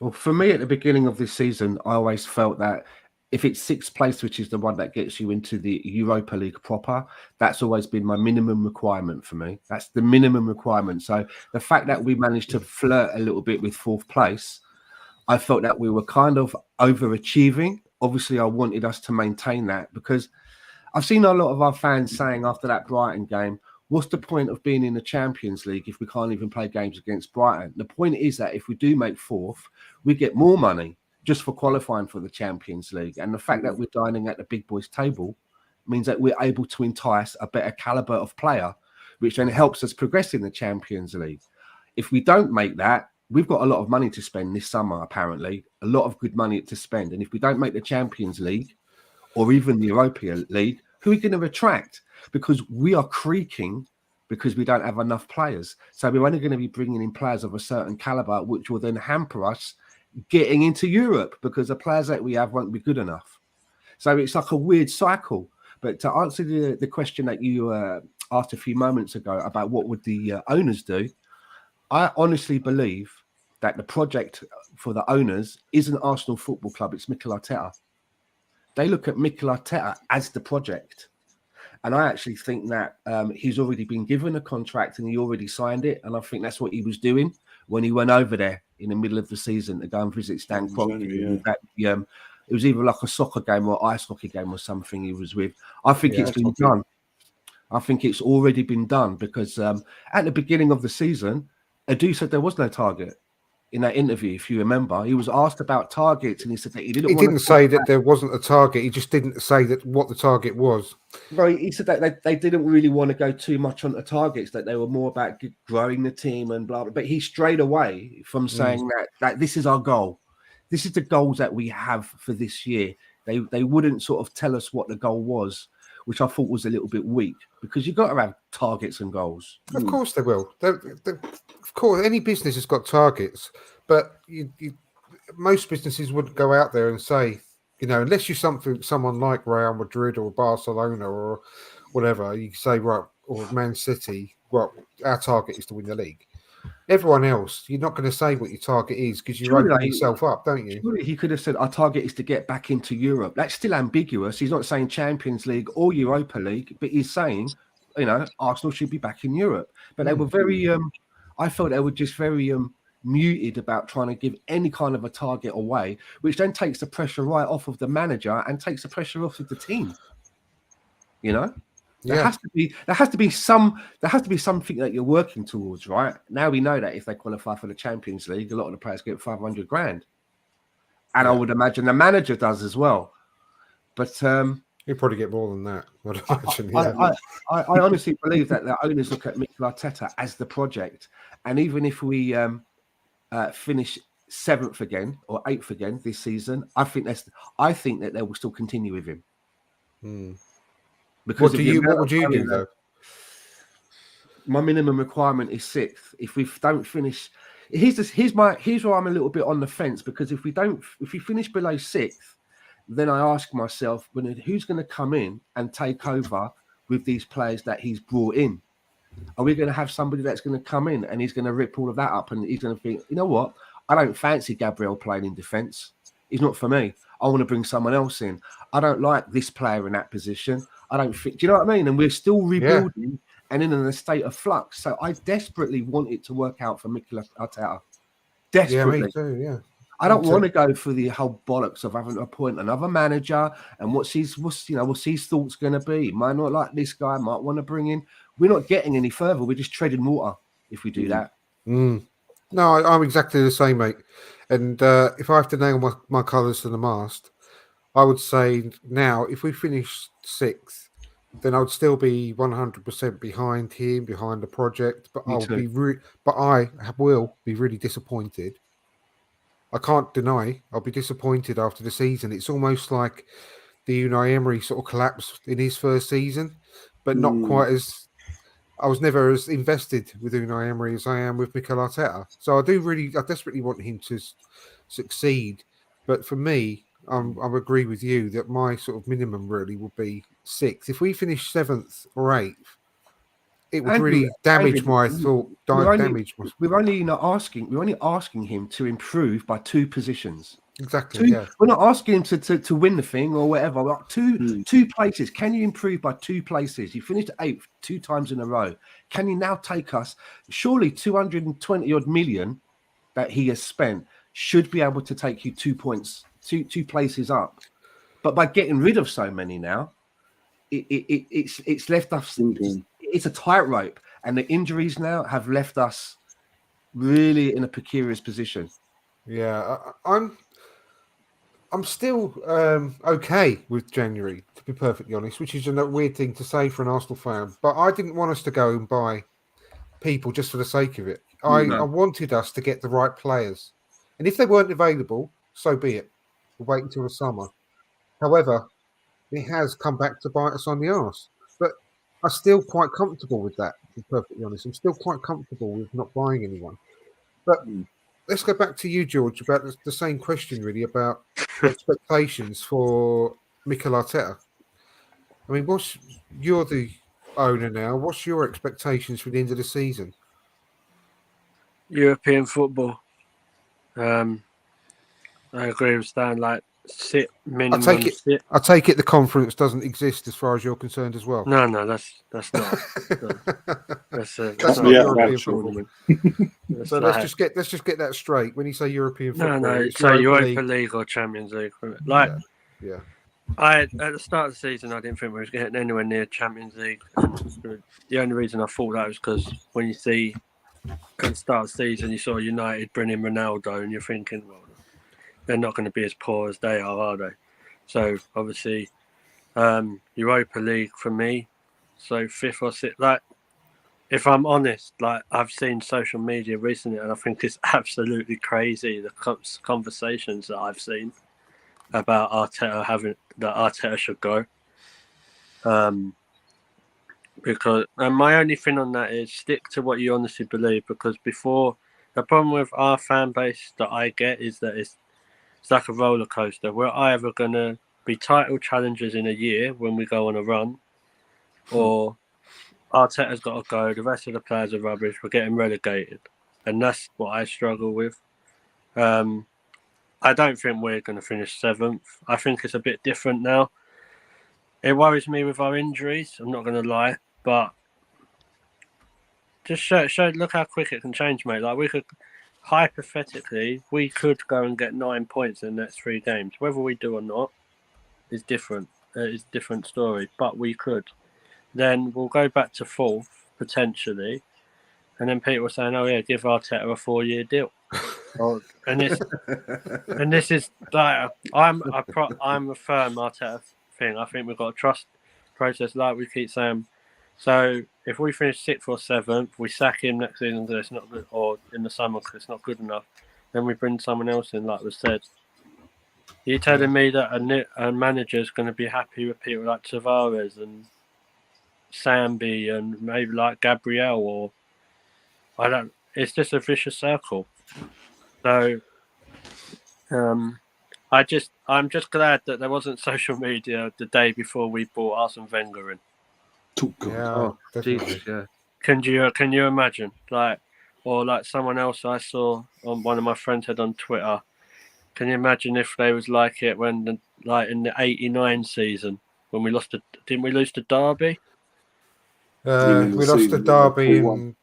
Well, for me, at the beginning of this season, I always felt that if it's sixth place, which is the one that gets you into the Europa League proper, that's always been my minimum requirement for me. That's the minimum requirement. So the fact that we managed to flirt a little bit with fourth place, I felt that we were kind of overachieving. Obviously, I wanted us to maintain that because I've seen a lot of our fans saying after that Brighton game, what's the point of being in the Champions League if we can't even play games against Brighton? The point is that if we do make fourth, we get more money just for qualifying for the Champions League. And the fact that we're dining at the big boys' table means that we're able to entice a better caliber of player, which then helps us progress in the Champions League. If we don't make that, we've got a lot of money to spend this summer, apparently, a lot of good money to spend. And if we don't make the Champions League or even the Europa League, who are we going to attract? Because we are creaking because we don't have enough players. So we're only going to be bringing in players of a certain caliber, which will then hamper us getting into Europe because the players that we have won't be good enough. So it's like a weird cycle. But to answer the question that you asked a few moments ago about what would the owners do, I honestly believe that the project for the owners isn't Arsenal Football Club, it's Mikel Arteta. They look at Mikel Arteta as the project. And I actually think that he's already been given a contract and he already signed it. And I think that's what he was doing when he went over there in the middle of the season to go and visit Stan Kroenke. Yeah. It was either like a soccer game or ice hockey game or something he was with. I think it's been done. I think it's already been done because at the beginning of the season, Edu said there was no target. In that interview, if you remember, he was asked about targets and he said that he didn't say that there wasn't a target. He just didn't say that what the target was. Right. He said that they didn't really want to go too much on the targets, that they were more about growing the team and blah, blah. But he strayed away from saying that this is our goal. This is the goals that we have for this year. They wouldn't sort of tell us what the goal was, which I thought was a little bit weak because you've got to have targets and goals. Of course they will. Of course, any business has got targets, but most businesses wouldn't go out there and say, unless you're someone like Real Madrid or Barcelona or whatever, you say, right, or Man City, well, our target is to win the league. Everyone else, you're not going to say what your target is because you open yourself up, don't you? Surely he could have said, our target is to get back into Europe. That's still ambiguous. He's not saying Champions League or Europa League, but he's saying, Arsenal should be back in Europe. But they were very, I felt they were just very muted about trying to give any kind of a target away, which then takes the pressure right off of the manager and takes the pressure off of the team. There has to be something that you're working towards, right? Now we know that if they qualify for the Champions League, a lot of the players get 500 grand. And I would imagine the manager does as well. But he'll probably get more than that. I honestly believe that the owners look at Mikel Arteta as the project. And even if we finish 7th again or 8th again this season, I think that they will still continue with him. Because what would you do though? My minimum requirement is 6th. If we don't finish, here's where I'm a little bit on the fence, because if we finish below 6th, then I ask myself, who's going to come in and take over with these players that he's brought in? Are we going to have somebody that's going to come in and he's going to rip all of that up and he's going to think, you know what? I don't fancy Gabriel playing in defence. He's not for me. I want to bring someone else in. I don't like this player in that position. I don't think. Do you know what I mean? And we're still rebuilding and in a state of flux. So I desperately want it to work out for Mikel Arteta. Desperately. Yeah, me too. Yeah. I don't want to go for the whole bollocks of having to appoint another manager and what's his thoughts going to be. Might not like this guy. Might want to bring in. We're not getting any further. We're just treading water if we do that. No, I'm exactly the same, mate. And if I have to nail my colours to the mast, I would say now, if we finish 6th, then I would still be 100% behind him, behind the project. But I will be really disappointed. I can't deny I'll be disappointed after the season. It's almost like the Unai Emery sort of collapsed in his first season, but not quite as. I was never as invested with Unai Emery as I am with Mikel Arteta. So I desperately want him to succeed. But for me, I agree with you that my sort of minimum really would be 6th. If we finish 7th or 8th, it would really damage my thought. Damage my We're only asking him to improve by 2 positions. exactly. Yeah, We're not asking him to win the thing or whatever. Like two places. Can you improve by 2 places? You finished 8th 2 times in a row. Can you now take us? Surely 220 odd million that he has spent should be able to take you 2 points, two places up. But by getting rid of so many now, it's left us. It's a tightrope, and the injuries now have left us really in a precarious position. yeah. I'm still okay with January, to be perfectly honest, which is a weird thing to say for an Arsenal fan. But I didn't want us to go and buy people just for the sake of it. I wanted us to get the right players. And if they weren't available, so be it. We'll wait until the summer. However, it has come back to bite us on the arse. But I'm still quite comfortable with that, to be perfectly honest. I'm still quite comfortable with not buying anyone. But let's go back to you, George, about the same question, really, about expectations for Mikel Arteta. I mean, you're the owner now. What's your expectations for the end of the season? European football. I agree with Stan. Like, sit minimum. I take it the conference doesn't exist as far as you're concerned as well. No, that's not. That's not European football. So let's just get that straight. When you say European football, it's so Europa League or Champions League. Like, yeah. At the start of the season, I didn't think we was getting anywhere near Champions League. The only reason I thought that was because when you see at the start of the season, you saw United bring in Ronaldo, and you're thinking, well, they're not going to be as poor as they are they? So obviously, Europa League for me. So 5th or 6th. Like, if I'm honest, like, I've seen social media recently, and I think it's absolutely crazy the conversations that I've seen about Arteta should go. Because, and my only thing on that is stick to what you honestly believe, because before, the problem with our fan base that I get is that it's like a roller coaster. We're either going to be title challengers in a year when we go on a run, or Arteta's got to go, the rest of the players are rubbish, we're getting relegated. And that's what I struggle with. I don't think we're going to finish 7th. I think it's a bit different now. It worries me with our injuries, I'm not going to lie, but just look how quick it can change, mate. Like, we could, hypothetically, we could go and get 9 points in the next 3 games. Whether we do or not is different. It's a different story, but we could. Then we'll go back to 4th, potentially, and then people are saying, oh yeah, give Arteta a 4-year deal. And this is like, I'm a firm Arteta thing. I think we've got a trust process, like we keep saying. So if we finish 6th or 7th, we sack him next season because it's not good, or in the summer because it's not good enough. Then we bring someone else in, like we said. Are you telling me that a manager's going to be happy with people like Tavares and Sambi and maybe like Gabriel, or I don't? It's just a vicious circle. So, I'm just glad that there wasn't social media the day before we brought Arsene Wenger in. Definitely. Yeah. Can you imagine, like, or like someone else I saw on one of my friends had on Twitter? Can you imagine if they was like it when in the '89 season when we lost didn't we lose to Derby? We lost to Derby in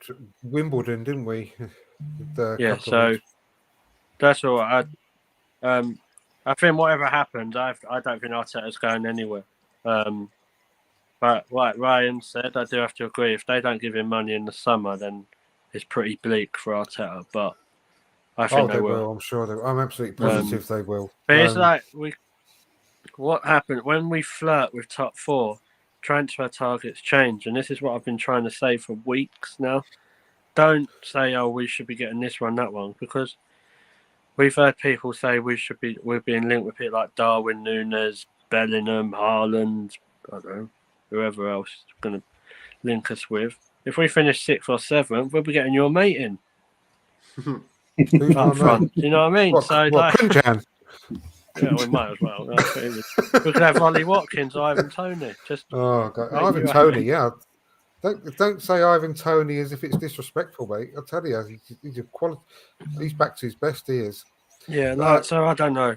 Wimbledon, didn't we? Yeah, so that's all right. I think whatever happens, I don't think Arteta's going anywhere. But like Ryan said, I do have to agree. If they don't give him money in the summer, then it's pretty bleak for Arteta. But I think they will. I'm sure they will. I'm absolutely positive they will. But it's like what happened when we flirt with top 4, transfer targets change, and this is what I've been trying to say for weeks now. Don't say, oh, we should be getting this one, that one, because we've heard people say we're being linked with people like Darwin Núñez, Bellingham, Haaland, I don't know, whoever else is going to link us with. If we finish 6th or 7th, we'll be getting your mate in Who's my up front. mate? Do you know what I mean? What, So what Kunjan? yeah, we might as well. We could have Ollie Watkins, Ivan Toney. Just Oh, God. make Ivan you Toney, happy. yeah. Don't say Ivan Toney as if it's disrespectful, mate. I'll tell you, he's a quality. He's back to his best years. Yeah, so I don't know.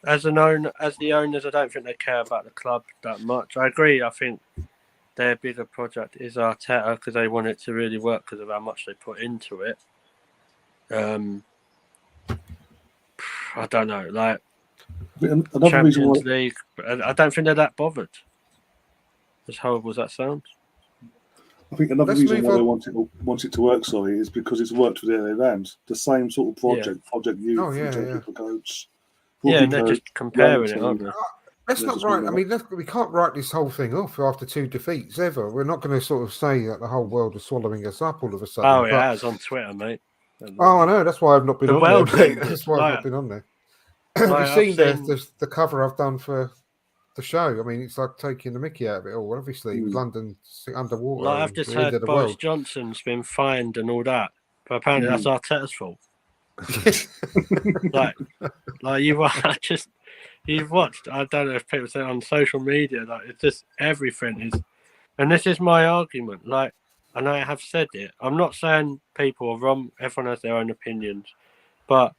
As the owners, I don't think they care about the club that much. I agree. I think their bigger project is Arteta because they want it to really work because of how much they put into it. I don't know, like Another reason why Champions League. I don't think they're that bothered. As horrible as that sounds. I think another Let's reason move why on. they want it to work, is because it's worked with their Rams. The same sort of project, Project Youth, Oh, yeah, Project Coach. Yeah, and they're just comparing it, aren't they? Let's They're not just write. one I mean, we can't write this whole thing off after 2 defeats ever. We're not going to sort of say that the whole world is swallowing us up all of a sudden. Oh, it has on Twitter, mate. Oh, I know. That's why I've not been The on world there. Mate. thinks That's why I've like- not been on there. Have you I've seen seen- the cover I've done for the show? I mean, it's like taking the mickey out of it all. Obviously, with London underwater. Like I've and just the end heard of the Boris world. Johnson's been fined and all that, but apparently that's Arteta's fault. like you've watched. I don't know if people say it on social media. Like it's just everything is, and this is my argument. Like, and I have said it. I'm not saying people are wrong. Everyone has their own opinions, but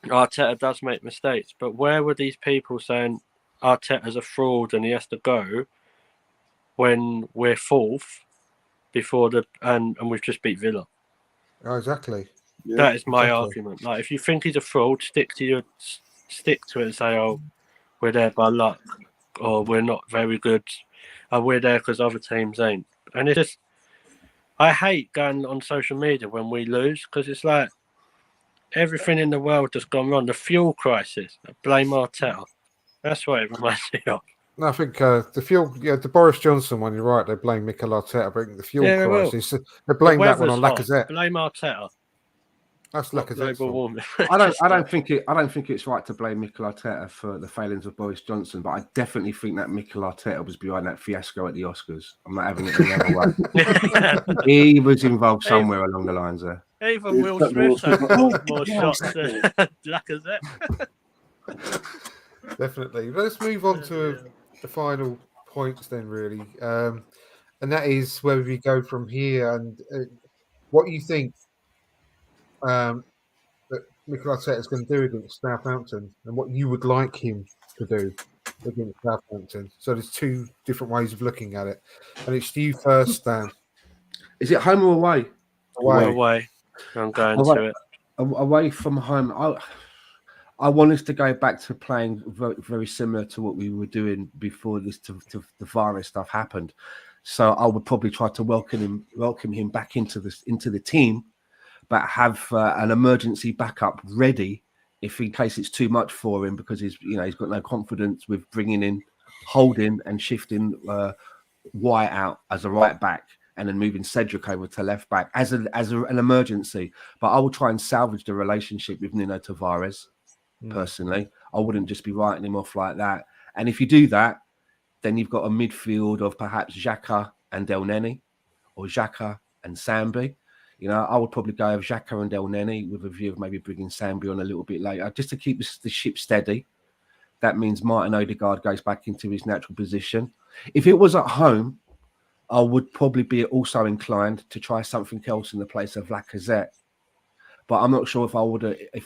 Arteta does make mistakes. But where were these people saying Arteta's a fraud and he has to go when we're 4th before and we've just beat Villa? Oh, exactly. Yeah, That is my exactly. argument. Like, if you think he's a fraud, stick to it and say, "Oh, we're there by luck," or "We're not very good," or "We're there because other teams ain't." And it's just, I hate going on social media when we lose because it's like everything in the world has gone wrong. The fuel crisis. Blame Arteta. That's what it reminds me of. No, I think the Boris Johnson one. You're right. They blame Mikel Arteta, but the fuel Yeah, they will. crisis. They blame that one on weather's hot. Lacazette. Blame Arteta. That's Not Lacazette's global fault. warming. I don't think it's right to blame Mikel Arteta for the failings of Boris Johnson, but I definitely think that Mikel Arteta was behind that fiasco at the Oscars. I'm not having it any other way. He was involved somewhere along the lines there. Even Will Smith had more shots than Lacazette. Definitely. Let's move on to the final points then, really. And that is where we go from here and what you think that Mikel Arteta is going to do against Southampton and what you would like him to do against Southampton. So there's 2 different ways of looking at it. And it's you first, Stan. Is it home or away? Away. I'm going to it. Away from home. I want us to go back to playing very, very similar to what we were doing before the virus stuff happened. So I would probably try to welcome him back into the team, but have an emergency backup ready if in case it's too much for him because he's got no confidence with bringing in Holding and shifting White out as a right back and then moving Cedric over to left back as an emergency. But I will try and salvage the relationship with Nuno Tavares. Personally, I wouldn't just be writing him off like that. And if you do that, then you've got a midfield of perhaps Xhaka and Del Neni or Xhaka and Sambi. I would probably go with Xhaka and Del Neni with a view of maybe bringing Sambi on a little bit later just to keep the ship steady. That means Martin Odegaard goes back into his natural position. If it was at home, I would probably be also inclined to try something else in the place of Lacazette. But I'm not sure if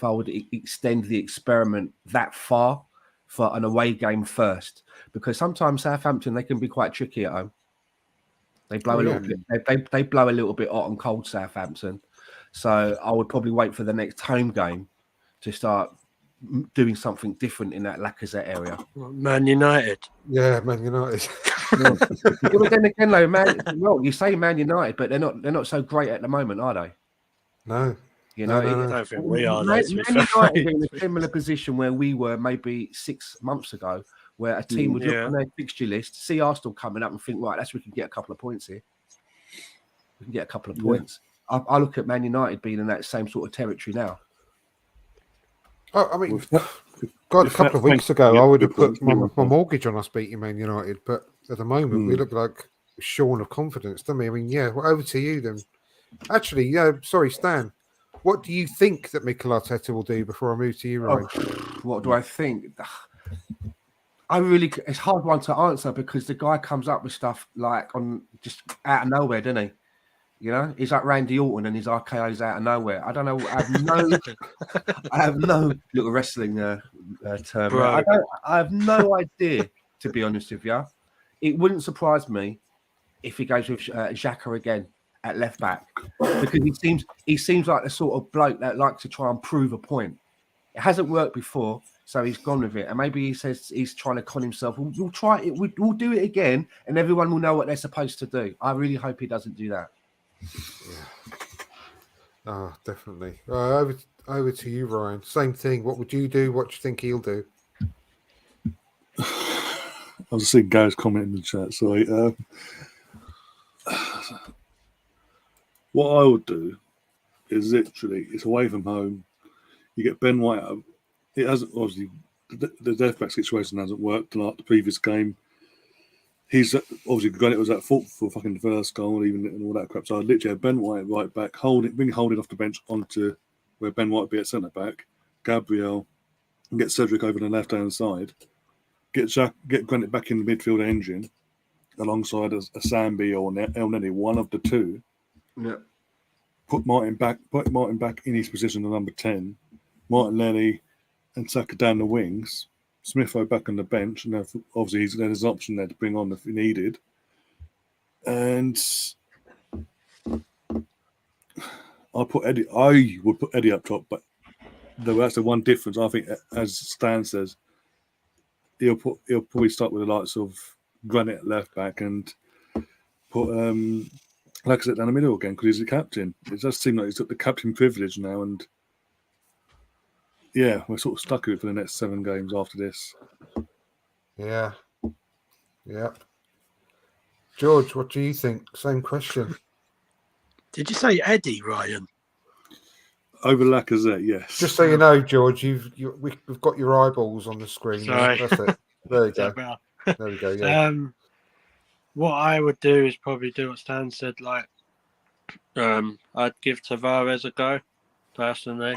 I would extend the experiment that far for an away game first, because sometimes Southampton, they can be quite tricky at home. They blow a little bit. They blow a little bit hot and cold, Southampton. So I would probably wait for the next home game to start doing something different in that Lacazette area. Man United. Yeah, Man United. But then again, though, you say Man United, but they're not so great at the moment, are they? No. I don't think we are. Man United are in a similar position where we were maybe 6 months ago, where a team would look on their fixture list, see Arsenal coming up and think, right, we can get a couple of points here. We can get a couple of points. I look at Man United being in that same sort of territory now. I mean, With that- God, a if couple of that- weeks ago, yeah, I would have good put points. my mortgage on us beating Man United, but at the moment, we Hmm. look like shorn of confidence, don't we? I mean, yeah, well, over to you then. Actually, yeah, sorry, Stan. What do you think that Mikel Arteta will do before I move to you, Ryan? What do I think? It's a hard one to answer because the guy comes up with stuff like on just out of nowhere, doesn't he? You know, he's like Randy Orton and his RKO's out of nowhere. I don't know. I have no little wrestling term. Bro. I have no idea, to be honest with you. It wouldn't surprise me if he goes with Xhaka again at left back because he seems like the sort of bloke that likes to try and prove a point. It hasn't worked before, so he's gone with it. And maybe he says he's trying to con himself. We'll try it. We'll do it again, and everyone will know what they're supposed to do. I really hope he doesn't do that. Yeah. Oh, definitely. Over to you, Ryan. Same thing. What would you do? What do you think he'll do? I was seeing Gary's comment in the chat. Sorry. What I would do is literally, it's away from home. You get Ben White out. It hasn't, obviously, the left back situation hasn't worked like the previous game. He's obviously, granted, it was at fault for fucking the first goal, even and all that crap. So I'd literally have Ben White right back, bring Holding off the bench onto where Ben White would be at centre back, Gabriel, and get Cedric over the left hand side. Get Granit back in the midfield engine alongside a Sambi or El Neni, one of the two. Yeah. Put Martin back in his position at number 10. Martin Lenny and Saka down the wings. Smitho back on the bench, and obviously there's an option there to bring on if needed. And I would put Eddie up top, but that's the one difference. I think, as Stan says, he'll probably start with the likes of Granit at left back and put Lacazette down the middle again because he's the captain. It does seem like he's got the captain privilege now, and yeah, we're sort of stuck with it for the next 7 games after this. Yeah. George, what do you think? Same question. Did you say Eddie, Ryan? Over Lacazette, yes. Just so you know, George, we've got your eyeballs on the screen. Sorry. That's it. There you Is that go. better? There we go. Yeah. What I would do is probably do what Stan said. Like, I'd give Tavares a go, personally.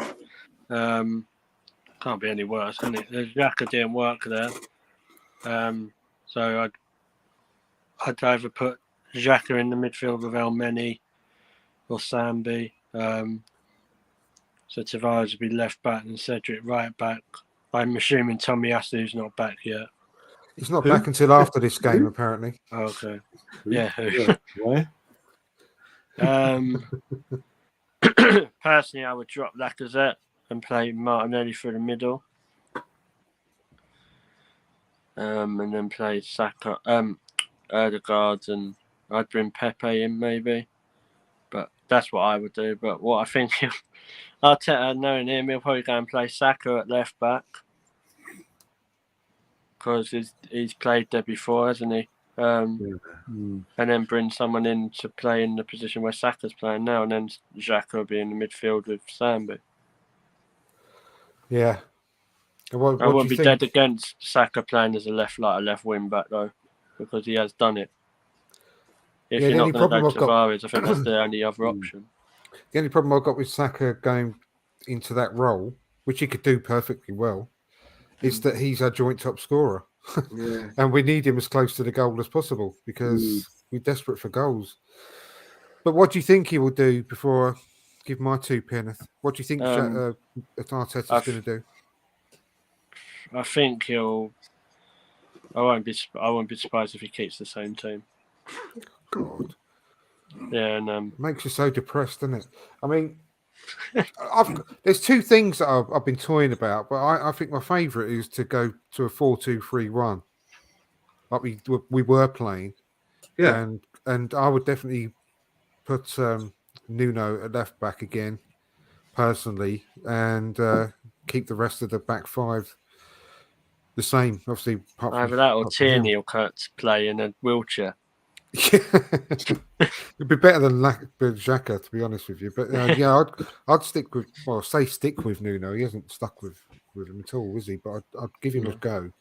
Can't be any worse, can it? The Xhaka didn't work there. So I'd either put Xhaka in the midfield with El Neni or Sambi. So Tavares would be left back and Cedric right back. I'm assuming Tommy Asu's not back yet. He's not back until after this game, apparently. Oh, okay. Yeah. Why? Personally, I would drop Lacazette and play Martinelli through the middle. And then play Saka, Erdegaard, and I'd bring Pepe in maybe. But that's what I would do. But what I think Arteta, knowing him, he'll probably go and play Saka at left back. Because he's played there before, hasn't he? And then bring someone in to play in the position where Saka's playing now, and then Xhaka will be in the midfield with Sambi. Yeah. I wouldn't be dead against Saka playing as a left wing back though, because he has done it. If you're not going to go Tavares, I think that's the only other option. The only problem I've got with Saka going into that role, which he could do perfectly well, is that he's our joint top scorer. Yeah. And we need him as close to the goal as possible because we're desperate for goals. But what do you think he will do before I give my 2 pence? What do you think Arteta's going to do? I think he'll. I won't be surprised if he keeps the same team. God. Yeah, and makes you so depressed, doesn't it? I mean, there's 2 things that I've been toying about, but I think my favourite is to go to a 4-2-3-1, like we were playing. Yeah, and I would definitely put Nuno at left back again, personally, and keep the rest of the back 5 the same. Obviously, either that or Tierney will play in a wheelchair. It'd be better than Xhaka, to be honest with you. But yeah, I'd stick with Nuno. He hasn't stuck with with him at all, is he? But I'd give him No. a go.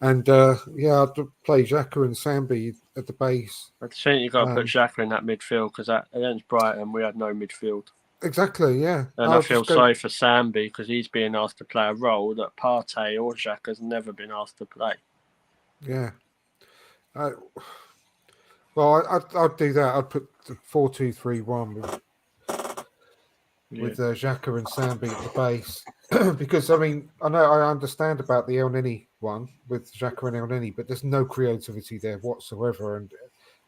And I'd play Xhaka and Sambi at the base. I think you've got to put Xhaka in that midfield because against Brighton we had no midfield. Exactly, yeah. And I feel sorry for Sambi because he's being asked to play a role that Partey or Xhaka's never been asked to play. Yeah. I'd do that. I'd put the 4-2-3-1 with Xhaka and Sambi at the base. Because, I mean, I understand about the El Nini one with Xhaka and El Nini, but there's no creativity there whatsoever. And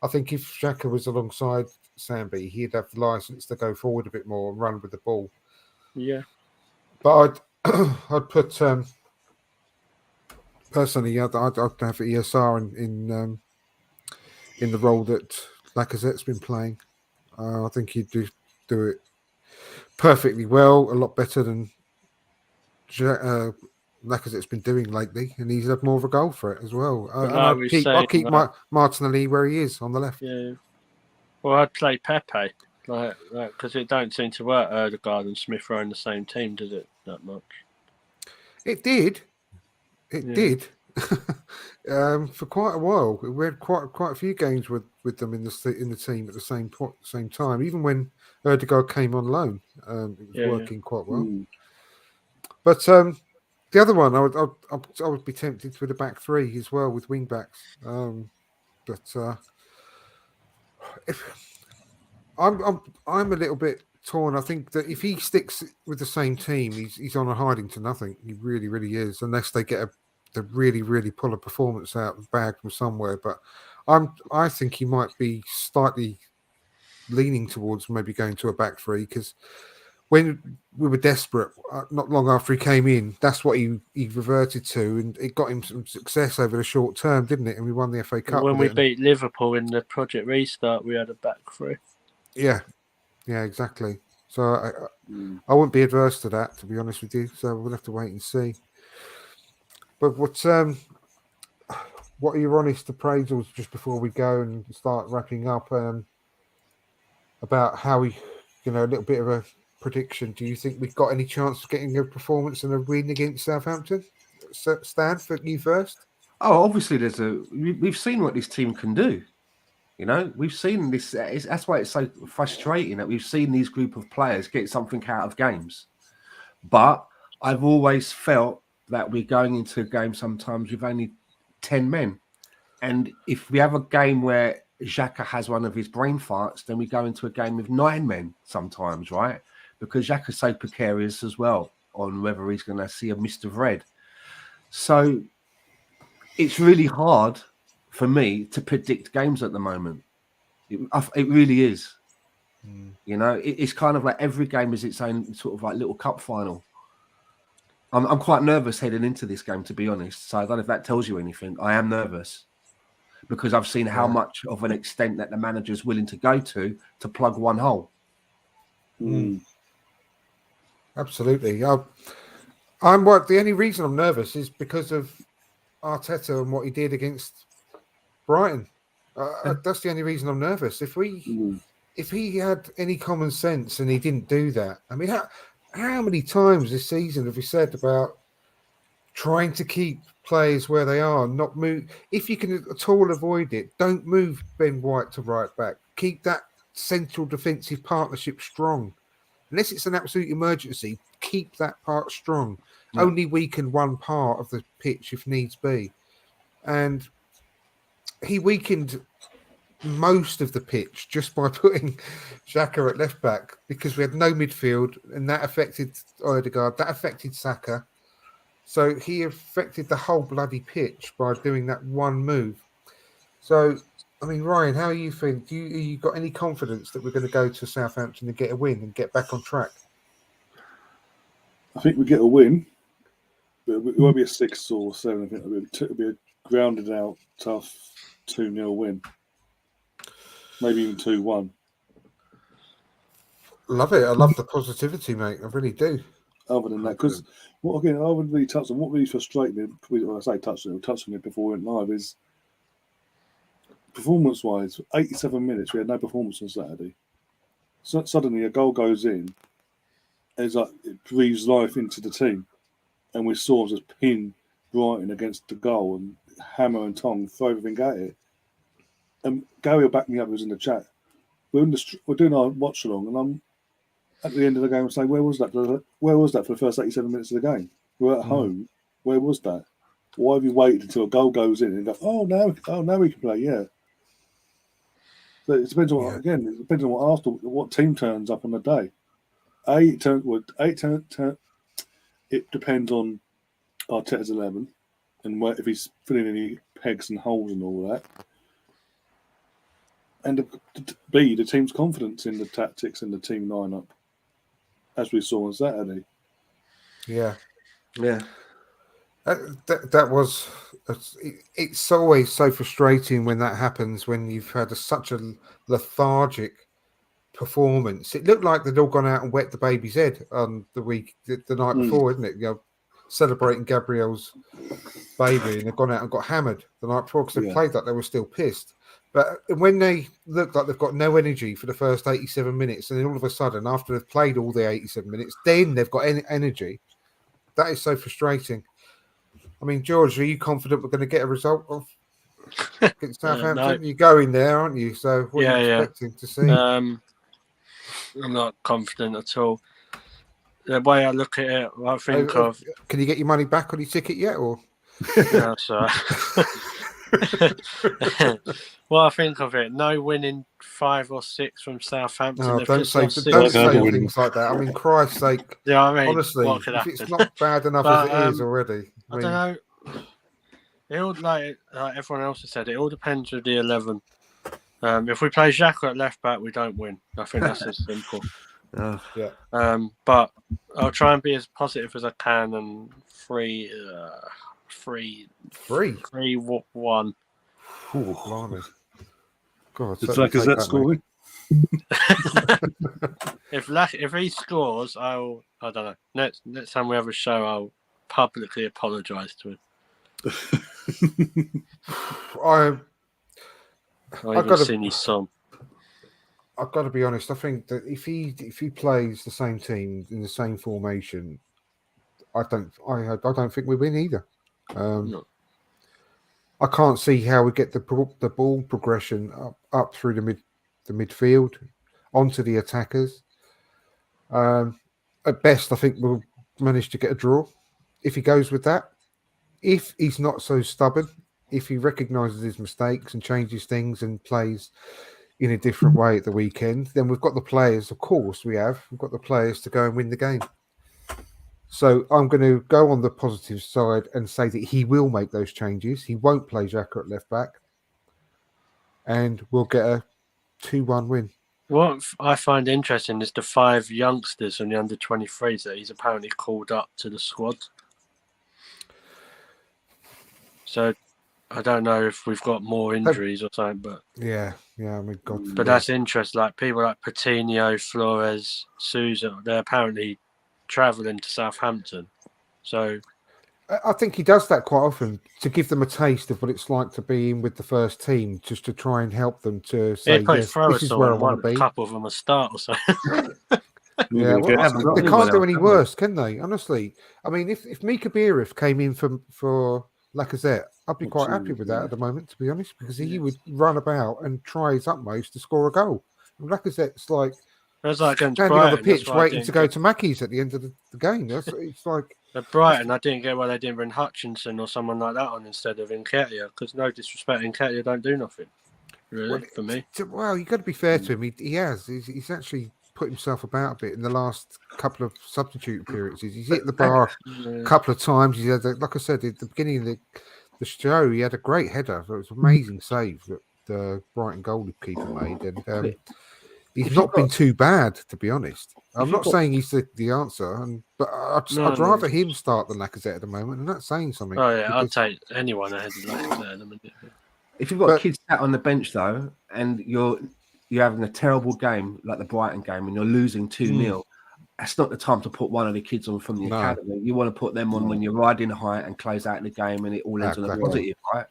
I think if Xhaka was alongside Sambi, he'd have the license to go forward a bit more and run with the ball. Yeah. But I'd put personally, I'd have ESR in the role that Lacazette's been playing. I think he'd do it perfectly well, a lot better than Lacazette's been doing lately, and he's had more of a goal for it as well. I'll keep Martinelli where he is on the left. Yeah. Well, I'd play Pepe, because it don't seem to work. Odegaard and Smith are in the same team, does it? That much? It did. It did. For quite a while, we had quite a few games with them in the team at the same time. Even when Odegaard came on loan, it was working quite well. But the other one, I would be tempted with a back three as well with wing backs. I'm a little bit torn. I think that if he sticks with the same team, he's on a hiding to nothing. He really, really is, unless they get to really, really pull a performance out of the bag from somewhere. But I think he might be slightly leaning towards maybe going to a back three, because when we were desperate, not long after he came in, that's what he reverted to, and it got him some success over the short term, didn't it? And we won the FA Cup. When we beat Liverpool in the Project Restart, we had a back three. Yeah, exactly. So I wouldn't be adverse to that, to be honest with you. So we'll have to wait and see. But what are your honest appraisals just before we go and start wrapping up about how we, a little bit of a prediction? Do you think we've got any chance of getting a performance and a win against Southampton? Stan, for you first. Oh, obviously, we've seen what this team can do. We've seen this. That's why it's so frustrating that we've seen these group of players get something out of games. But I've always felt that we're going into a game sometimes with only 10 men. And if we have a game where Xhaka has one of his brain farts, then we go into a game with 9 men sometimes, right? Because Xhaka's so precarious as well on whether he's going to see a mist of red. So it's really hard for me to predict games at the moment. It really is. It's kind of like every game is its own sort of like little cup final. I'm quite nervous heading into this game, to be honest. So I don't know if that tells you anything. I am nervous because I've seen how much of an extent that the manager's willing to go to plug one hole. Absolutely. The only reason I'm nervous is because of Arteta and what he did against Brighton. That's the only reason I'm nervous. If he had any common sense and he didn't do that, I mean, how many times this season have we said about trying to keep players where they are, not move? If you can at all avoid it, don't move Ben White to right back. Keep that central defensive partnership strong. Unless it's an absolute emergency, keep that part strong. Only weaken one part of the pitch if needs be. And he weakened most of the pitch just by putting Xhaka at left back, because we had no midfield, and that affected Odegaard, that affected Saka. So he affected the whole bloody pitch by doing that one move. So, I mean, Ryan, how are you feeling? You got any confidence that we're going to go to Southampton and get a win and get back on track? I think we get a win, but it won't be a 6 or 7. I think it'll be a grounded out, tough 2-0 win. Maybe even 2-1. Love it. I love the positivity, mate. I really do. Other than that, because I wouldn't really touch on what really frustrated me. When I say touched on it before we went live, is performance-wise, 87 minutes we had no performance on Saturday. So suddenly a goal goes in, and it's like it breathes life into the team, and we saw us just pin Brighton against the goal and hammer and tong throw everything at it. And Gary will back me up, who's in the chat. We're doing our watch along, and I'm at the end of the game saying, where was that? Where was that for the first 87 minutes of the game? We're at home. Where was that? Why have you waited until a goal goes in and go, now we can play? Yeah. So it depends on it depends on what team turns up on the day. It depends on Arteta's 11 and if he's filling any pegs and holes and all that. And B, the team's confidence in the tactics and the team lineup, as we saw on Saturday. Yeah. Yeah. That was. It's always so frustrating when that happens, when you've had such a lethargic performance. It looked like they'd all gone out and wet the baby's head on the night before, isn't it? Celebrating Gabriel's baby, and they've gone out and got hammered the night before because they played like they were still pissed. But when they look like they've got no energy for the first 87 minutes, and then all of a sudden, after they've played all the 87 minutes, then they've got energy. That is so frustrating. I mean, George, are you confident we're going to get a result of against Southampton? No. You're going there, aren't you? So what are you expecting to see? I'm not confident at all. The way I look at it, I think of... Can you get your money back on your ticket yet? Or no, sorry. Well, I think of it, no winning 5 or 6 from Southampton. No, don't say things like that. I mean, Christ's sake. Yeah, I mean, honestly, if it's not bad enough as it is already. I don't know. It all, like everyone else has said, it all depends with the 11. If we play Xhaka at left back, we don't win. I think that's as simple. But I'll try and be as positive as I can and 3-1. Ooh, blimey. God, it's like, is that scoring? If he scores, I don't know. Next time we have a show, I'll publicly apologise to him. I've seen his son. I've got to be honest. I think that if he plays the same team in the same formation, I don't think we win either. No. I can't see how we get the ball progression up through the midfield onto the attackers. At best, I think we'll manage to get a draw if he goes with that. If he's not so stubborn, if he recognises his mistakes and changes things and plays in a different way at the weekend, then we've got the players. Of course, we've got the players to go and win the game. So I'm going to go on the positive side and say that he will make those changes. He won't play Xhaka at left back. And we'll get a 2-1 win. What I find interesting is the 5 youngsters from the under-23s that he's apparently called up to the squad. So I don't know if we've got more injuries or something, but... Yeah, I mean, God. But that's interesting. Like people like Coutinho, Flores, Sousa, they're apparently travelling to Southampton. So I think he does that quite often to give them a taste of what it's like to be in with the first team, just to try and help them to say, yes, this is where I want to be. A couple of them a start or something. Yeah, well, they can't do any worse, can they? Honestly, I mean, if Mika Bierif came in for Lacazette, I'd be quite happy with that at the moment, to be honest, because he would run about and try his utmost to score a goal. And Lacazette's like standing on the pitch waiting to go to Mackey's at the end of the game. It's like at Brighton, I didn't get why they didn't bring Hutchinson or someone like that on instead of Nketiah, because no disrespect, Nketiah don't do nothing, really, for me. Well, you've got to be fair to him. He has. He's actually put himself about a bit in the last couple of substitute appearances. He's hit the bar a couple of times. He had, like I said, at the beginning of the show, he had a great header. It was an amazing save that the Brighton goalkeeper made. And he's not been too bad, to be honest. I'm not saying he's the answer, but I'd rather him start than Lacazette at the moment, and that's saying something. Oh, yeah, I'd take anyone ahead of Lacazette at the minute. If you've got kids sat on the bench, though, and you're having a terrible game, like the Brighton game, and you're losing 2-0, that's not the time to put one of the kids on from the academy. You want to put them on when you're riding high and close out the game and it all ends on a positive, right?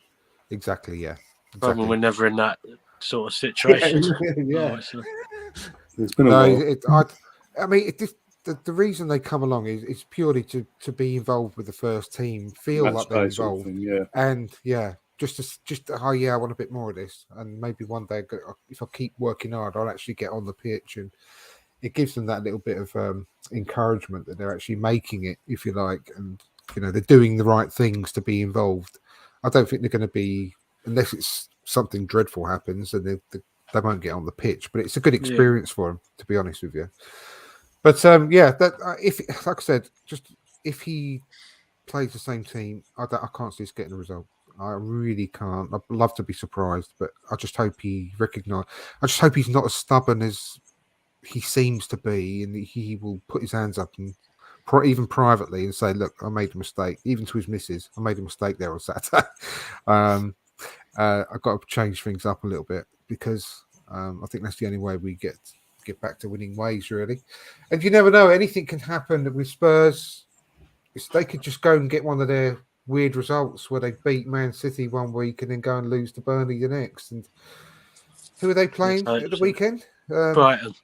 Exactly, yeah. Exactly. We're never in that sort of situation. Yeah. It's been a while. I mean, the reason they come along is purely to be involved with the first team, feel Match like they're day sort of involved, thing, yeah. and just oh yeah, I want a bit more of this, and maybe one day if I keep working hard, I'll actually get on the pitch, and it gives them that little bit of encouragement that they're actually making it, if you like, and they're doing the right things to be involved. I don't think they're going to be, unless it's something dreadful happens, and they won't get on the pitch. But it's a good experience for them, to be honest with you. But if like I said, just if he plays the same team, I can't see us getting a result. I really can't. I'd love to be surprised, but I just hope he recognise. I just hope he's not as stubborn as he seems to be, and he will put his hands up and even privately and say, "Look, I made a mistake." Even to his missus, I made a mistake there on Saturday. I've got to change things up a little bit because I think that's the only way we get back to winning ways, really. And you never know; anything can happen with Spurs. They could just go and get one of their weird results where they beat Man City one week and then go and lose to Burnley the next. And who are they playing at the weekend? Brighton.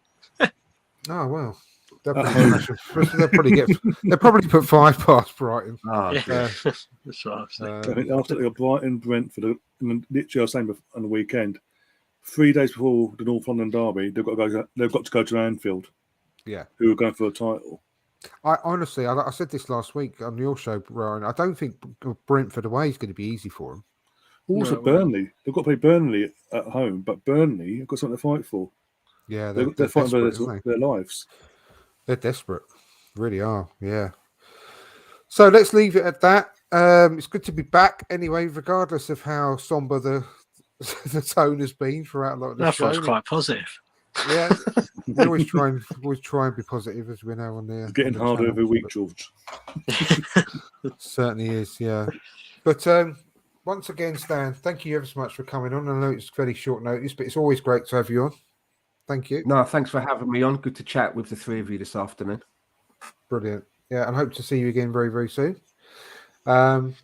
Oh well, they'll probably put 5 past Brighton. Oh, Yeah. That's what I was thinking. I think after Brighton, Brentford, and literally I was saying on the weekend, 3 days before the North London derby, they've got to go to Anfield. Yeah, who are going for a title. I honestly, I said this last week on your show, Ryan. I don't think Brentford away is going to be easy for them. Also, Burnley. They've got to play Burnley at home, but Burnley have got something to fight for. Yeah, they're fighting for their lives. They're desperate, really are. Yeah. So let's leave it at that. It's good to be back anyway, regardless of how somber the tone has been throughout a lot of the show. That was quite positive. Yeah, we always try and be positive, as we know on there. It's getting harder every week, George. Certainly is, yeah. But once again, Stan, thank you ever so much for coming on. I know it's very short notice, but it's always great to have you on. Thank you. No, thanks for having me on. Good to chat with the three of you this afternoon. Brilliant. Yeah, and hope to see you again very, very soon. Ryan,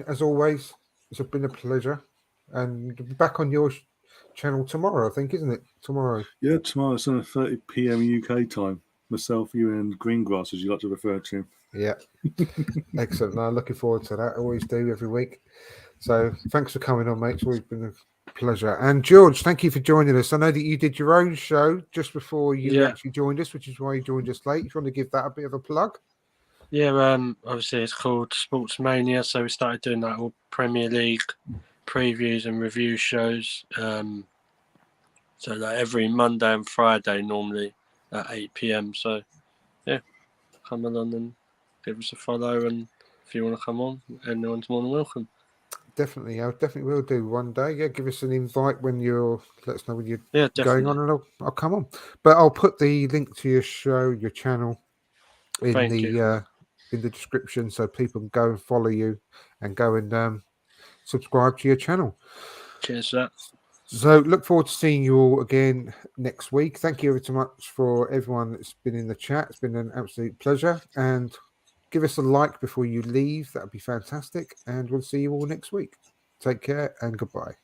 as always, it's been a pleasure. And we'll be back on your channel tomorrow, I think, isn't it? Tomorrow. Yeah, tomorrow. It's on 30 p.m. UK time. Myself, you, and Greengrass, as you like to refer to him. Yeah. Excellent. No, looking forward to that. I always do every week. So thanks for coming on, mate. It's always been a pleasure. And George, thank you for joining us. I know that you did your own show just before you actually joined us, which is why you joined us late. If you want to give that a bit of a plug. Yeah, obviously it's called Sports Mania, so we started doing that all Premier League previews and review shows. So like every Monday and Friday normally at 8 p.m. So yeah, come along and give us a follow, and if you want to come on, anyone's more than welcome. Definitely, I definitely will do one day. Yeah, give us an invite when let us know when you're going on, and I'll come on. But I'll put the link to your show, your channel, in the description, so people can go and follow you and go and subscribe to your channel. Cheers, that. So look forward to seeing you all again next week. Thank you ever so much for everyone that's been in the chat. It's been an absolute pleasure. And give us a like before you leave. That would be fantastic. And we'll see you all next week. Take care and goodbye.